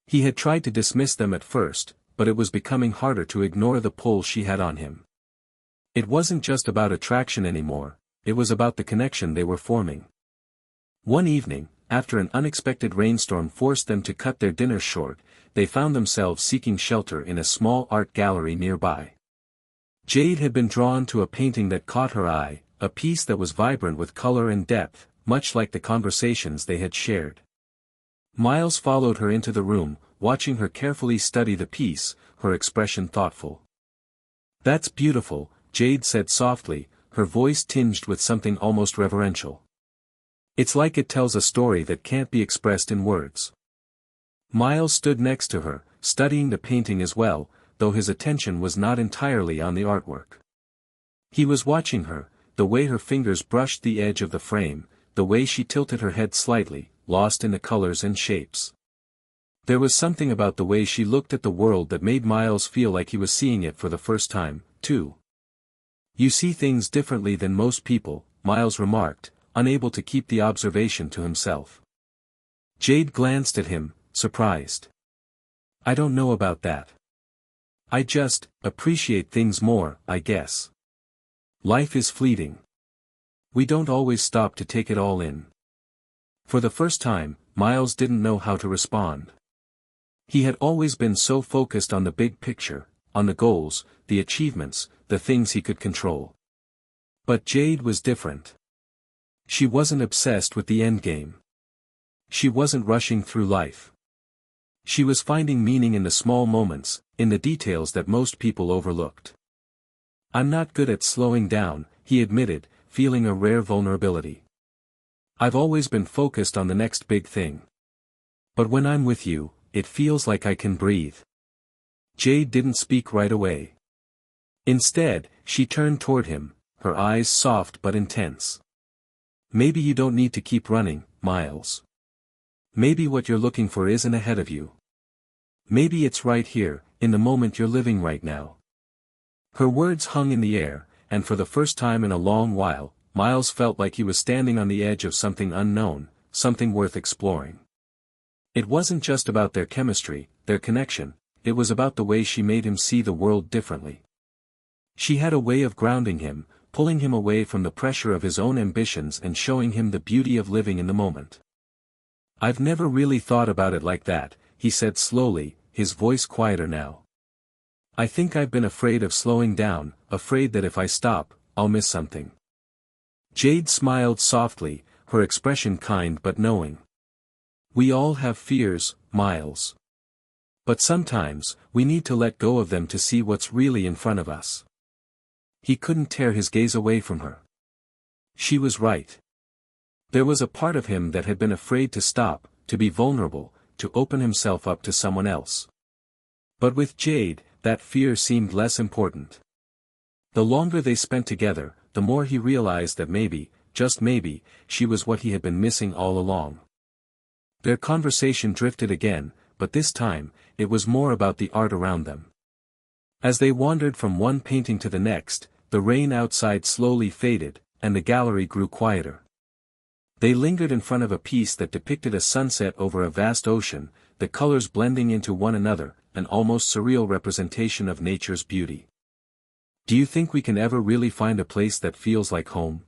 He had tried to dismiss them at first, but it was becoming harder to ignore the pull she had on him. It wasn't just about attraction anymore, it was about the connection they were forming. One evening, after an unexpected rainstorm forced them to cut their dinner short, they found themselves seeking shelter in a small art gallery nearby. Jade had been drawn to a painting that caught her eye, a piece that was vibrant with color and depth, much like the conversations they had shared. Miles followed her into the room, watching her carefully study the piece, her expression thoughtful. "That's beautiful," Jade said softly, her voice tinged with something almost reverential. "It's like it tells a story that can't be expressed in words." Miles stood next to her, studying the painting as well, though his attention was not entirely on the artwork. He was watching her, the way her fingers brushed the edge of the frame, the way she tilted her head slightly, lost in the colors and shapes. There was something about the way she looked at the world that made Miles feel like he was seeing it for the first time, too. "You see things differently than most people," Miles remarked, unable to keep the observation to himself. Jade glanced at him, surprised. "I don't know about that. I just appreciate things more, I guess. Life is fleeting. We don't always stop to take it all in." For the first time, Miles didn't know how to respond. He had always been so focused on the big picture, on the goals, the achievements, the things he could control. But Jade was different. She wasn't obsessed with the endgame. She wasn't rushing through life. She was finding meaning in the small moments, in the details that most people overlooked. "I'm not good at slowing down," he admitted, feeling a rare vulnerability. "I've always been focused on the next big thing. But when I'm with you, it feels like I can breathe." Jade didn't speak right away. Instead, she turned toward him, her eyes soft but intense. "Maybe you don't need to keep running, Miles. Maybe what you're looking for isn't ahead of you. Maybe it's right here, in the moment you're living right now." Her words hung in the air, and for the first time in a long while, Miles felt like he was standing on the edge of something unknown, something worth exploring. It wasn't just about their chemistry, their connection, it was about the way she made him see the world differently. She had a way of grounding him, pulling him away from the pressure of his own ambitions and showing him the beauty of living in the moment. "I've never really thought about it like that," he said slowly, his voice quieter now. "I think I've been afraid of slowing down, afraid that if I stop, I'll miss something." Jade smiled softly, her expression kind but knowing. "We all have fears, Miles. But sometimes, we need to let go of them to see what's really in front of us." He couldn't tear his gaze away from her. She was right. There was a part of him that had been afraid to stop, to be vulnerable, to open himself up to someone else. But with Jade, that fear seemed less important. The longer they spent together, the more he realized that maybe, just maybe, she was what he had been missing all along. Their conversation drifted again, but this time, it was more about the art around them. As they wandered from one painting to the next, the rain outside slowly faded, and the gallery grew quieter. They lingered in front of a piece that depicted a sunset over a vast ocean, the colors blending into one another, an almost surreal representation of nature's beauty. "Do you think we can ever really find a place that feels like home?"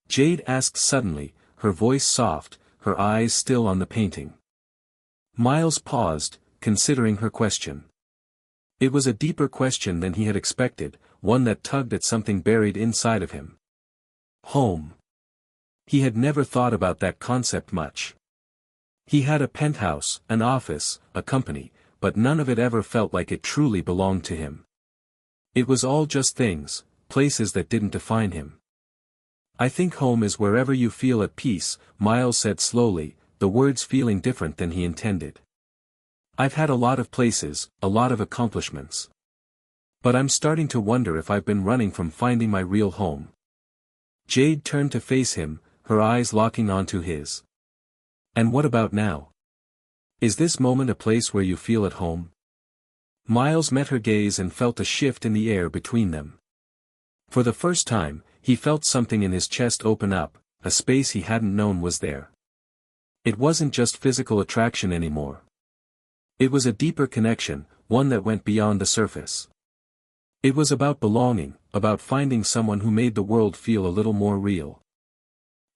Jade asked suddenly, her voice soft, her eyes still on the painting. Miles paused, considering her question. It was a deeper question than he had expected, one that tugged at something buried inside of him. Home. He had never thought about that concept much. He had a penthouse, an office, a company, but none of it ever felt like it truly belonged to him. It was all just things, places that didn't define him. I think home is wherever you feel at peace, Miles said slowly, the words feeling different than he intended. I've had a lot of places, a lot of accomplishments. But I'm starting to wonder if I've been running from finding my real home. Jade turned to face him, her eyes locking onto his. And what about now? Is this moment a place where you feel at home? Miles met her gaze and felt a shift in the air between them. For the first time, he felt something in his chest open up, a space he hadn't known was there. It wasn't just physical attraction anymore. It was a deeper connection, one that went beyond the surface. It was about belonging, about finding someone who made the world feel a little more real.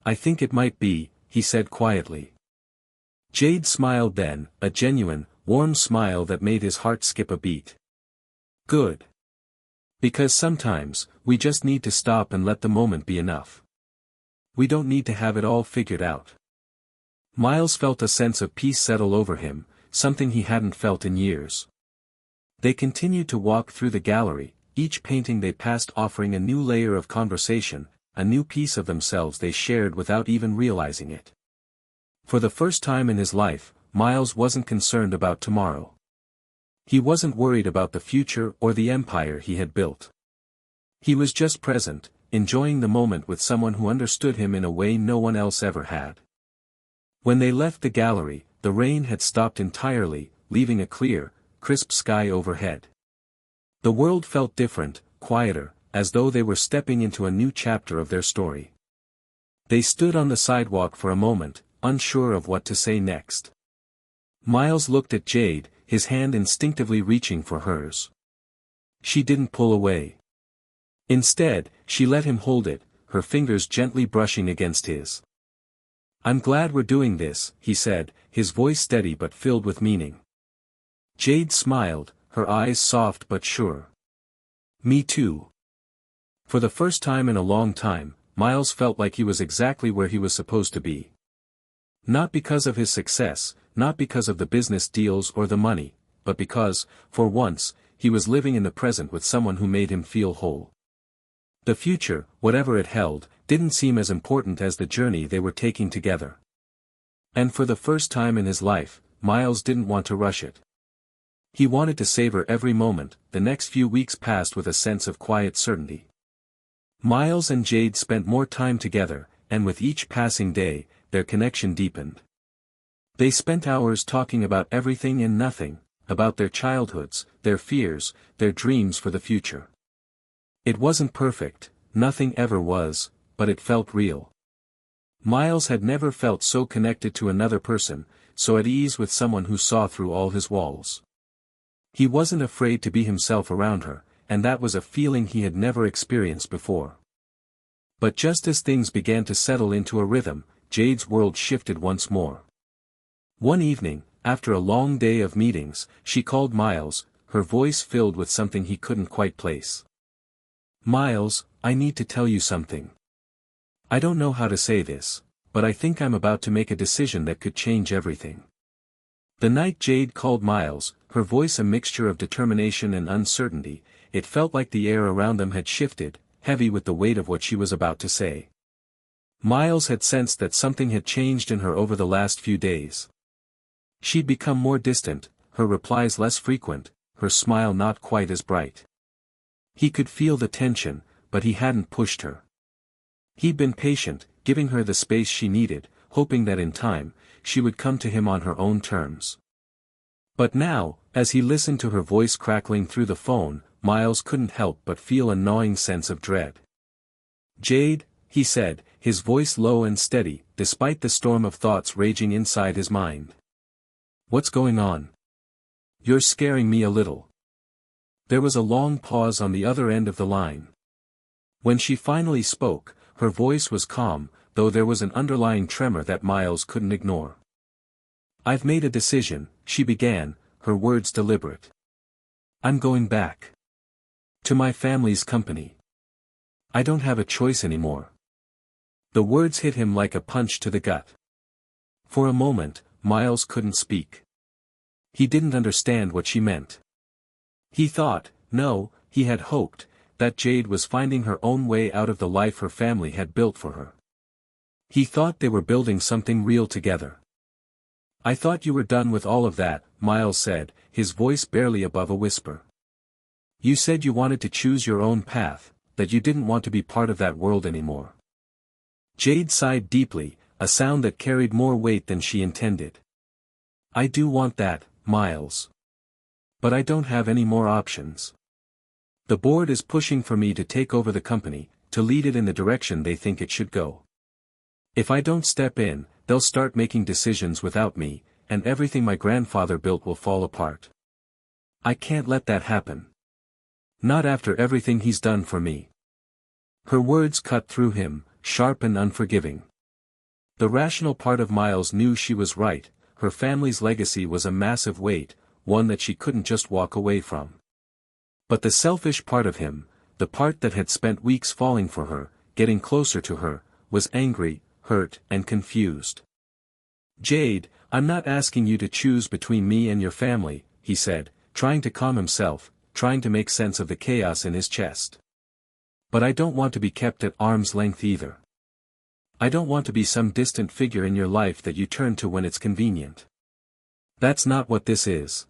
I think it might be, he said quietly. Jade smiled then, a genuine, warm smile that made his heart skip a beat. Good. Because sometimes, we just need to stop and let the moment be enough. We don't need to have it all figured out. Miles felt a sense of peace settle over him, something he hadn't felt in years. They continued to walk through the gallery, each painting they passed offering a new layer of conversation, a new piece of themselves they shared without even realizing it. For the first time in his life, Miles wasn't concerned about tomorrow. He wasn't worried about the future or the empire he had built. He was just present, enjoying the moment with someone who understood him in a way no one else ever had. When they left the gallery, the rain had stopped entirely, leaving a clear, crisp sky overhead. The world felt different, quieter, as though they were stepping into a new chapter of their story. They stood on the sidewalk for a moment, unsure of what to say next. Miles looked at Jade, his hand instinctively reaching for hers. She didn't pull away. Instead, she let him hold it, her fingers gently brushing against his. I'm glad we're doing this, he said, his voice steady but filled with meaning. Jade smiled, her eyes soft but sure. Me too. For the first time in a long time, Miles felt like he was exactly where he was supposed to be. Not because of his success, not because of the business deals or the money, but because, for once, he was living in the present with someone who made him feel whole. The future, whatever it held, didn't seem as important as the journey they were taking together. And for the first time in his life, Miles didn't want to rush it. He wanted to savor every moment. The next few weeks passed with a sense of quiet certainty. Miles and Jade spent more time together, and with each passing day, their connection deepened. They spent hours talking about everything and nothing, about their childhoods, their fears, their dreams for the future. It wasn't perfect, nothing ever was, but it felt real. Miles had never felt so connected to another person, so at ease with someone who saw through all his walls. He wasn't afraid to be himself around her, and that was a feeling he had never experienced before. But just as things began to settle into a rhythm, Jade's world shifted once more. One evening, after a long day of meetings, she called Miles, her voice filled with something he couldn't quite place. Miles, I need to tell you something. I don't know how to say this, but I think I'm about to make a decision that could change everything. The night Jade called Miles, her voice a mixture of determination and uncertainty, it felt like the air around them had shifted, heavy with the weight of what she was about to say. Miles had sensed that something had changed in her over the last few days. She'd become more distant, her replies less frequent, her smile not quite as bright. He could feel the tension, but he hadn't pushed her. He'd been patient, giving her the space she needed, hoping that in time, she would come to him on her own terms. But now, as he listened to her voice crackling through the phone, Miles couldn't help but feel a gnawing sense of dread. Jade, he said, his voice low and steady, despite the storm of thoughts raging inside his mind. What's going on? You're scaring me a little. There was a long pause on the other end of the line. When she finally spoke, her voice was calm, though there was an underlying tremor that Miles couldn't ignore. I've made a decision, she began, her words deliberate. I'm going back. To my family's company. I don't have a choice anymore. The words hit him like a punch to the gut. For a moment, Miles couldn't speak. He didn't understand what she meant. He thought, no, he had hoped, that Jade was finding her own way out of the life her family had built for her. He thought they were building something real together. "I thought you were done with all of that," Miles said, his voice barely above a whisper. "You said you wanted to choose your own path, that you didn't want to be part of that world anymore." Jade sighed deeply, a sound that carried more weight than she intended. "I do want that, Miles. But I don't have any more options. The board is pushing for me to take over the company, to lead it in the direction they think it should go. If I don't step in, they'll start making decisions without me, and everything my grandfather built will fall apart. I can't let that happen. Not after everything he's done for me." Her words cut through him, sharp and unforgiving. The rational part of Miles knew she was right. Her family's legacy was a massive weight, one that she couldn't just walk away from. But the selfish part of him, the part that had spent weeks falling for her, getting closer to her, was angry, hurt, and confused. "Jade, I'm not asking you to choose between me and your family," he said, trying to calm himself, trying to make sense of the chaos in his chest. "But I don't want to be kept at arm's length either. I don't want to be some distant figure in your life that you turn to when it's convenient. That's not what this is."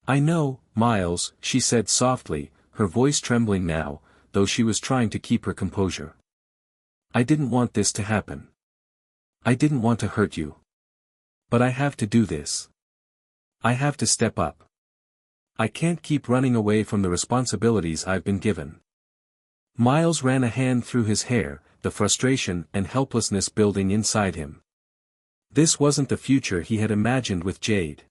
"I know, Miles," she said softly, her voice trembling now, though she was trying to keep her composure. "I didn't want this to happen. I didn't want to hurt you. But I have to do this. I have to step up. I can't keep running away from the responsibilities I've been given." Miles ran a hand through his hair, the frustration and helplessness building inside him. This wasn't the future he had imagined with Jade.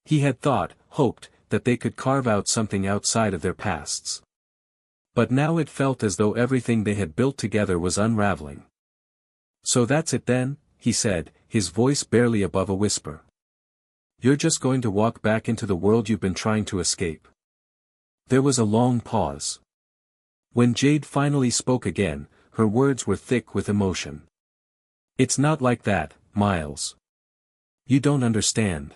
He had thought, hoped, that they could carve out something outside of their pasts. But now it felt as though everything they had built together was unraveling. "So that's it then?" he said, his voice barely above a whisper. "You're just going to walk back into the world you've been trying to escape?" There was a long pause. When Jade finally spoke again, her words were thick with emotion. "It's not like that, Miles. You don't understand.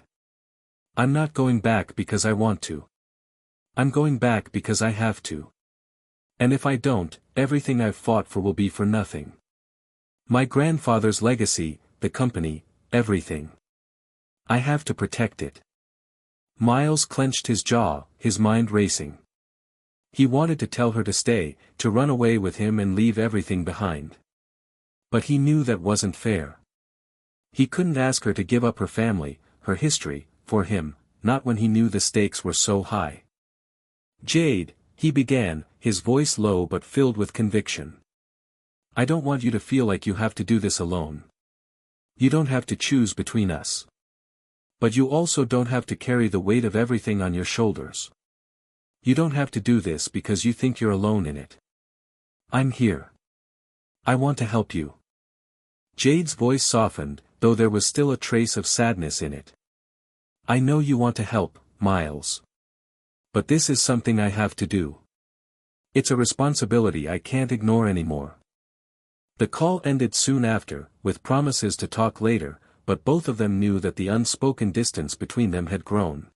I'm not going back because I want to. I'm going back because I have to. And if I don't, everything I've fought for will be for nothing. My grandfather's legacy, the company, everything. I have to protect it." Miles clenched his jaw, his mind racing. He wanted to tell her to stay, to run away with him and leave everything behind. But he knew that wasn't fair. He couldn't ask her to give up her family, her history, for him, not when he knew the stakes were so high. "Jade," he began, his voice low but filled with conviction. "I don't want you to feel like you have to do this alone. You don't have to choose between us. But you also don't have to carry the weight of everything on your shoulders. You don't have to do this because you think you're alone in it. I'm here. I want to help you." Jade's voice softened, though there was still a trace of sadness in it. "I know you want to help, Miles. But this is something I have to do. It's a responsibility I can't ignore anymore." The call ended soon after, with promises to talk later, but both of them knew that the unspoken distance between them had grown.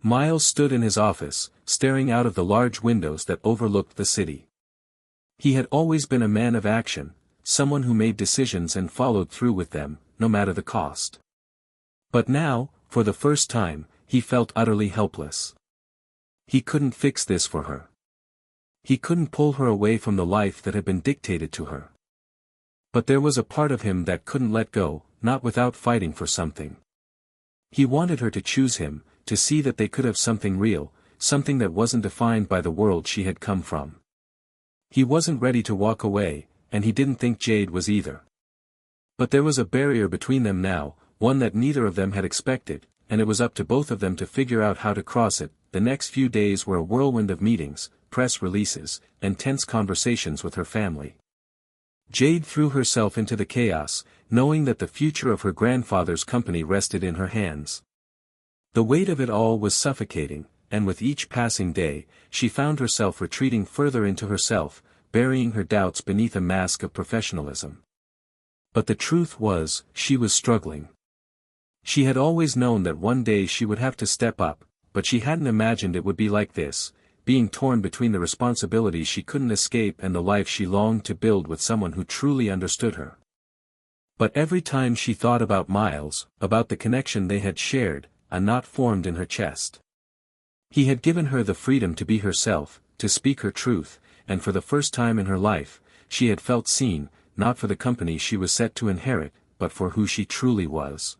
Miles stood in his office, staring out of the large windows that overlooked the city. He had always been a man of action, someone who made decisions and followed through with them, no matter the cost. But now, for the first time, he felt utterly helpless. He couldn't fix this for her. He couldn't pull her away from the life that had been dictated to her. But there was a part of him that couldn't let go, not without fighting for something. He wanted her to choose him, to see that they could have something real, something that wasn't defined by the world she had come from. He wasn't ready to walk away, and he didn't think Jade was either. But there was a barrier between them now, one that neither of them had expected, and it was up to both of them to figure out how to cross it. The next few days were a whirlwind of meetings, press releases, and tense conversations with her family. Jade threw herself into the chaos, knowing that the future of her grandfather's company rested in her hands. The weight of it all was suffocating, and with each passing day, she found herself retreating further into herself, burying her doubts beneath a mask of professionalism. But the truth was, she was struggling. She had always known that one day she would have to step up, but she hadn't imagined it would be like this, being torn between the responsibilities she couldn't escape and the life she longed to build with someone who truly understood her. But every time she thought about Miles, about the connection they had shared, a knot formed in her chest. He had given her the freedom to be herself, to speak her truth, and for the first time in her life, she had felt seen, not for the company she was set to inherit, but for who she truly was.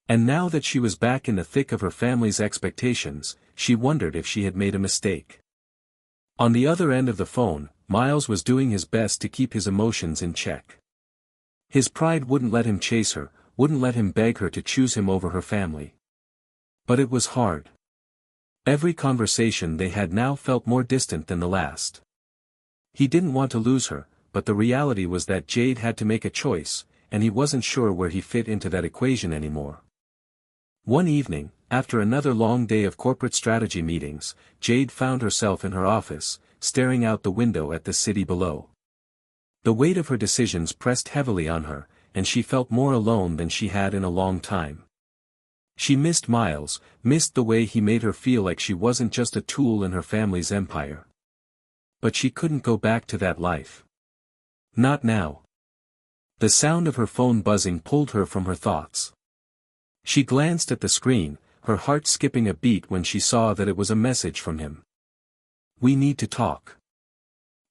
And now that she was back in the thick of her family's expectations, she wondered if she had made a mistake. On the other end of the phone, Miles was doing his best to keep his emotions in check. His pride wouldn't let him chase her, wouldn't let him beg her to choose him over her family. But it was hard. Every conversation they had now felt more distant than the last. He didn't want to lose her, but the reality was that Jade had to make a choice, and he wasn't sure where he fit into that equation anymore. One evening, after another long day of corporate strategy meetings, Jade found herself in her office, staring out the window at the city below. The weight of her decisions pressed heavily on her, and she felt more alone than she had in a long time. She missed Miles, missed the way he made her feel like she wasn't just a tool in her family's empire. But she couldn't go back to that life. Not now. The sound of her phone buzzing pulled her from her thoughts. She glanced at the screen, her heart skipping a beat when she saw that it was a message from him. "We need to talk."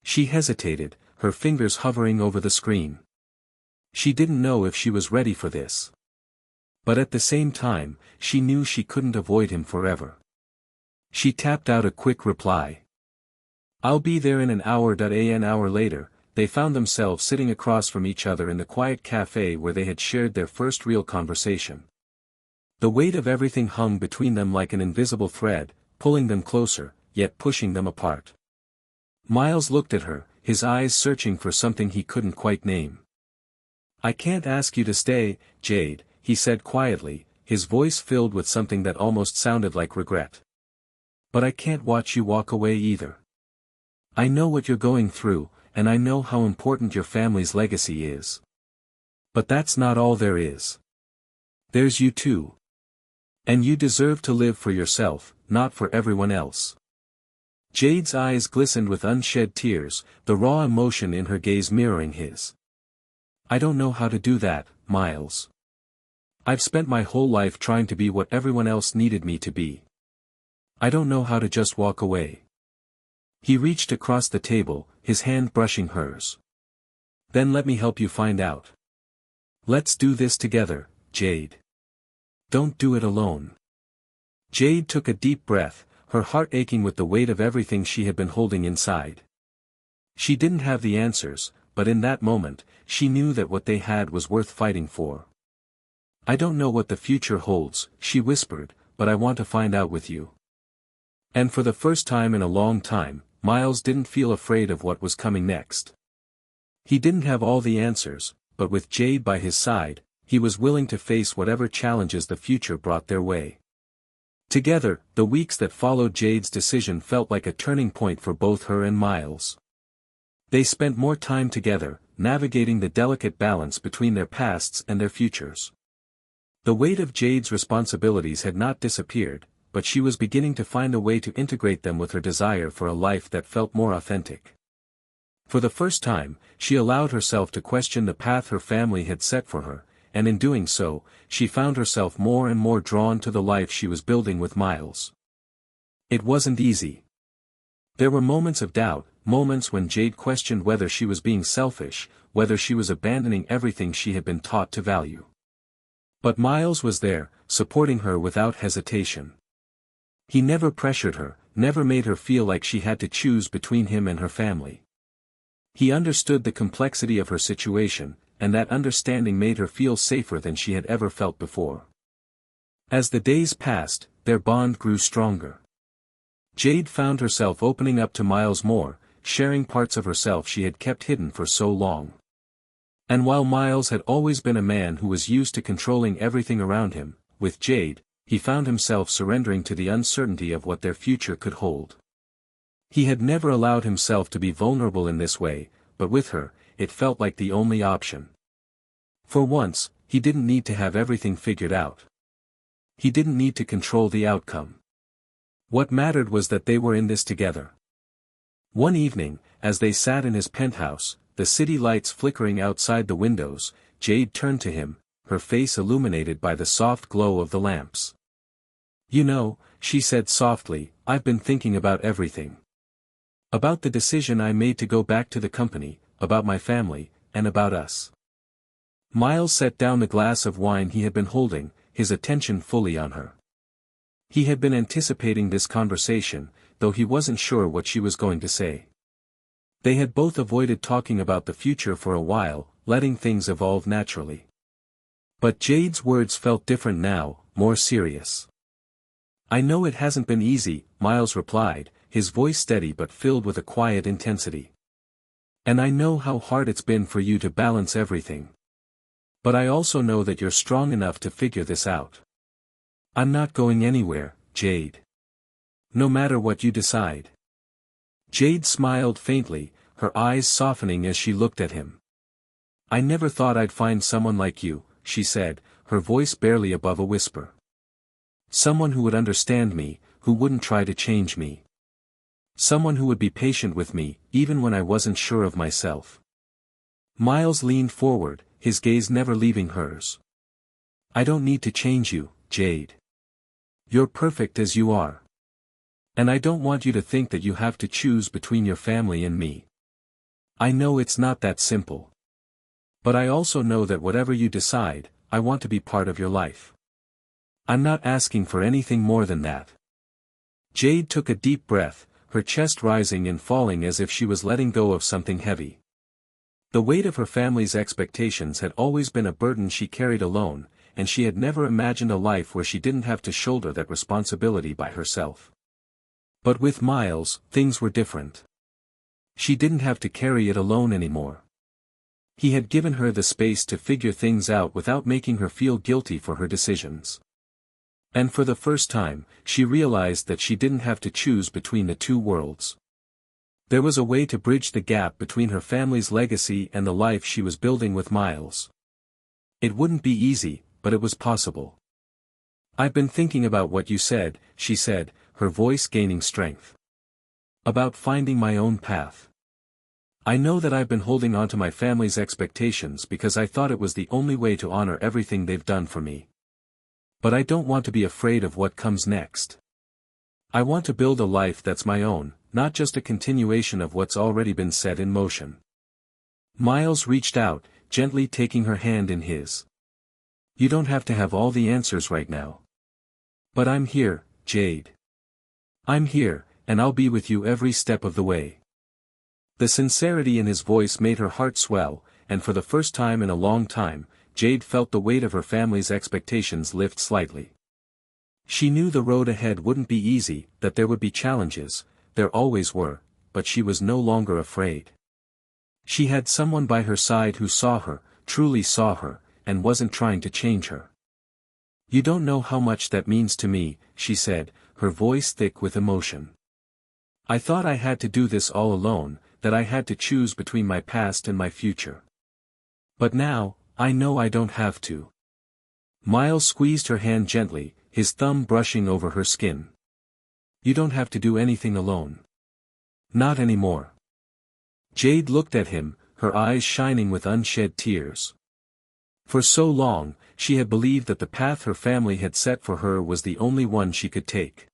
She hesitated, her fingers hovering over the screen. She didn't know if she was ready for this. But at the same time, she knew she couldn't avoid him forever. She tapped out a quick reply. "I'll be there in an hour." An hour later, they found themselves sitting across from each other in the quiet cafe where they had shared their first real conversation. The weight of everything hung between them like an invisible thread, pulling them closer, yet pushing them apart. Miles looked at her, his eyes searching for something he couldn't quite name. "I can't ask you to stay, Jade," he said quietly, his voice filled with something that almost sounded like regret. "But I can't watch you walk away either. I know what you're going through, and I know how important your family's legacy is. But that's not all there is. There's you too. And you deserve to live for yourself, not for everyone else." Jade's eyes glistened with unshed tears, the raw emotion in her gaze mirroring his. "I don't know how to do that, Miles. I've spent my whole life trying to be what everyone else needed me to be. I don't know how to just walk away." He reached across the table, his hand brushing hers. "Then let me help you find out. Let's do this together, Jade. Don't do it alone." Jade took a deep breath, her heart aching with the weight of everything she had been holding inside. She didn't have the answers, but in that moment, she knew that what they had was worth fighting for. "I don't know what the future holds," she whispered, "but I want to find out with you." And for the first time in a long time, Miles didn't feel afraid of what was coming next. He didn't have all the answers, but with Jade by his side, he was willing to face whatever challenges the future brought their way. Together, the weeks that followed Jade's decision felt like a turning point for both her and Miles. They spent more time together, navigating the delicate balance between their pasts and their futures. The weight of Jade's responsibilities had not disappeared, but she was beginning to find a way to integrate them with her desire for a life that felt more authentic. For the first time, she allowed herself to question the path her family had set for her, and in doing so, she found herself more and more drawn to the life she was building with Miles. It wasn't easy. There were moments of doubt, moments when Jade questioned whether she was being selfish, whether she was abandoning everything she had been taught to value. But Miles was there, supporting her without hesitation. He never pressured her, never made her feel like she had to choose between him and her family. He understood the complexity of her situation, and that understanding made her feel safer than she had ever felt before. As the days passed, their bond grew stronger. Jade found herself opening up to Miles more, sharing parts of herself she had kept hidden for so long. And while Miles had always been a man who was used to controlling everything around him, with Jade, he found himself surrendering to the uncertainty of what their future could hold. He had never allowed himself to be vulnerable in this way, but with her, it felt like the only option. For once, he didn't need to have everything figured out. He didn't need to control the outcome. What mattered was that they were in this together. One evening, as they sat in his penthouse, the city lights flickering outside the windows, Jade turned to him, her face illuminated by the soft glow of the lamps. "You know," she said softly, "I've been thinking about everything. About the decision I made to go back to the company, about my family, and about us." Miles set down the glass of wine he had been holding, his attention fully on her. He had been anticipating this conversation, though he wasn't sure what she was going to say. They had both avoided talking about the future for a while, letting things evolve naturally. But Jade's words felt different now, more serious. "I know it hasn't been easy," Miles replied, his voice steady but filled with a quiet intensity. "And I know how hard it's been for you to balance everything. But I also know that you're strong enough to figure this out. I'm not going anywhere, Jade. No matter what you decide." Jade smiled faintly, her eyes softening as she looked at him. "I never thought I'd find someone like you," she said, her voice barely above a whisper. "Someone who would understand me, who wouldn't try to change me. Someone who would be patient with me, even when I wasn't sure of myself." Miles leaned forward, his gaze never leaving hers. "I don't need to change you, Jade. You're perfect as you are. And I don't want you to think that you have to choose between your family and me. I know it's not that simple. But I also know that whatever you decide, I want to be part of your life. I'm not asking for anything more than that." Jade took a deep breath, her chest rising and falling as if she was letting go of something heavy. The weight of her family's expectations had always been a burden she carried alone, and she had never imagined a life where she didn't have to shoulder that responsibility by herself. But with Miles, things were different. She didn't have to carry it alone anymore. He had given her the space to figure things out without making her feel guilty for her decisions. And for the first time, she realized that she didn't have to choose between the two worlds. There was a way to bridge the gap between her family's legacy and the life she was building with Miles. It wouldn't be easy, but it was possible. "I've been thinking about what you said," she said, her voice gaining strength. "About finding my own path. I know that I've been holding on to my family's expectations because I thought it was the only way to honor everything they've done for me. But I don't want to be afraid of what comes next. I want to build a life that's my own, not just a continuation of what's already been set in motion." Miles reached out, gently taking her hand in his. "You don't have to have all the answers right now. But I'm here, Jade. I'm here, and I'll be with you every step of the way." The sincerity in his voice made her heart swell, and for the first time in a long time, Jade felt the weight of her family's expectations lift slightly. She knew the road ahead wouldn't be easy, that there would be challenges, there always were, but she was no longer afraid. She had someone by her side who saw her, truly saw her, and wasn't trying to change her. "You don't know how much that means to me," she said, her voice thick with emotion. "I thought I had to do this all alone, that I had to choose between my past and my future. But now, I know I don't have to." Miles squeezed her hand gently, his thumb brushing over her skin. "You don't have to do anything alone. Not anymore." Jade looked at him, her eyes shining with unshed tears. For so long, she had believed that the path her family had set for her was the only one she could take.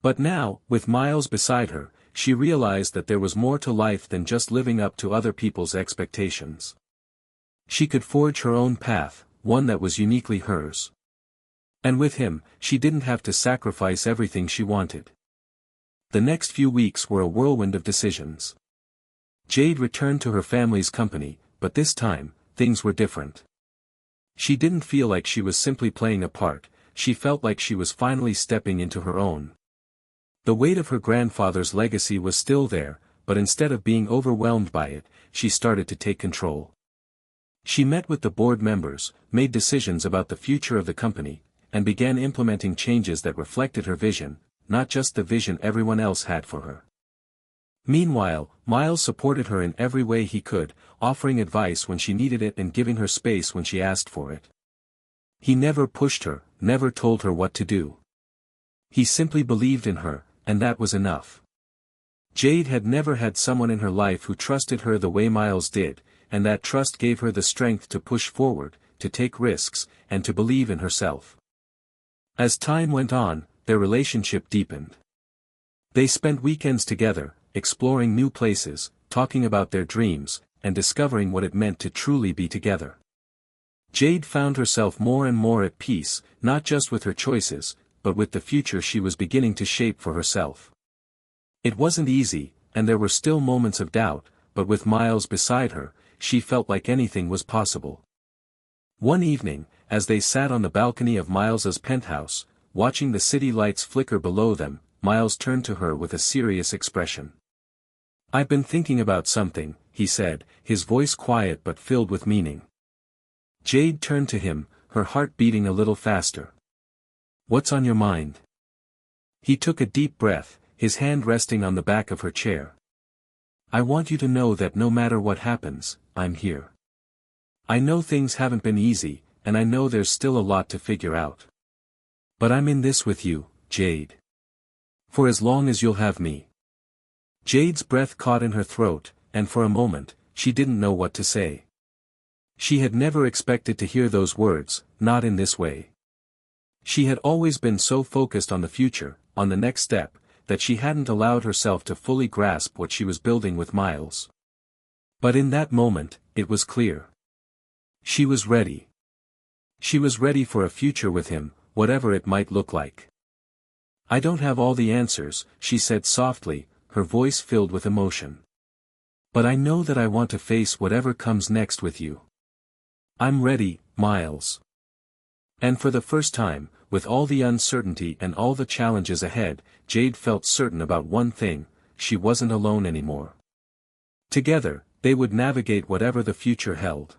But now, with Miles beside her, she realized that there was more to life than just living up to other people's expectations. She could forge her own path, one that was uniquely hers. And with him, she didn't have to sacrifice everything she wanted. The next few weeks were a whirlwind of decisions. Jade returned to her family's company, but this time, things were different. She didn't feel like she was simply playing a part, she felt like she was finally stepping into her own. The weight of her grandfather's legacy was still there, but instead of being overwhelmed by it, she started to take control. She met with the board members, made decisions about the future of the company, and began implementing changes that reflected her vision, not just the vision everyone else had for her. Meanwhile, Miles supported her in every way he could, offering advice when she needed it and giving her space when she asked for it. He never pushed her, never told her what to do. He simply believed in her, and that was enough. Jade had never had someone in her life who trusted her the way Miles did, and that trust gave her the strength to push forward, to take risks, and to believe in herself. As time went on, their relationship deepened. They spent weekends together, exploring new places, talking about their dreams, and discovering what it meant to truly be together. Jade found herself more and more at peace, not just with her choices, but with the future she was beginning to shape for herself. It wasn't easy, and there were still moments of doubt, but with Miles beside her, she felt like anything was possible. One evening, as they sat on the balcony of Miles's penthouse, watching the city lights flicker below them, Miles turned to her with a serious expression. "I've been thinking about something," he said, his voice quiet but filled with meaning. Jade turned to him, her heart beating a little faster. "What's on your mind?" He took a deep breath, his hand resting on the back of her chair. "I want you to know that no matter what happens, I'm here. I know things haven't been easy, and I know there's still a lot to figure out. But I'm in this with you, Jade. For as long as you'll have me." Jade's breath caught in her throat, and for a moment, she didn't know what to say. She had never expected to hear those words, not in this way. She had always been so focused on the future, on the next step, that she hadn't allowed herself to fully grasp what she was building with Miles. But in that moment, it was clear. She was ready. She was ready for a future with him, whatever it might look like. "I don't have all the answers," she said softly, her voice filled with emotion. "But I know that I want to face whatever comes next with you. I'm ready, Miles." And for the first time, with all the uncertainty and all the challenges ahead, Jade felt certain about one thing: she wasn't alone anymore. Together, they would navigate whatever the future held.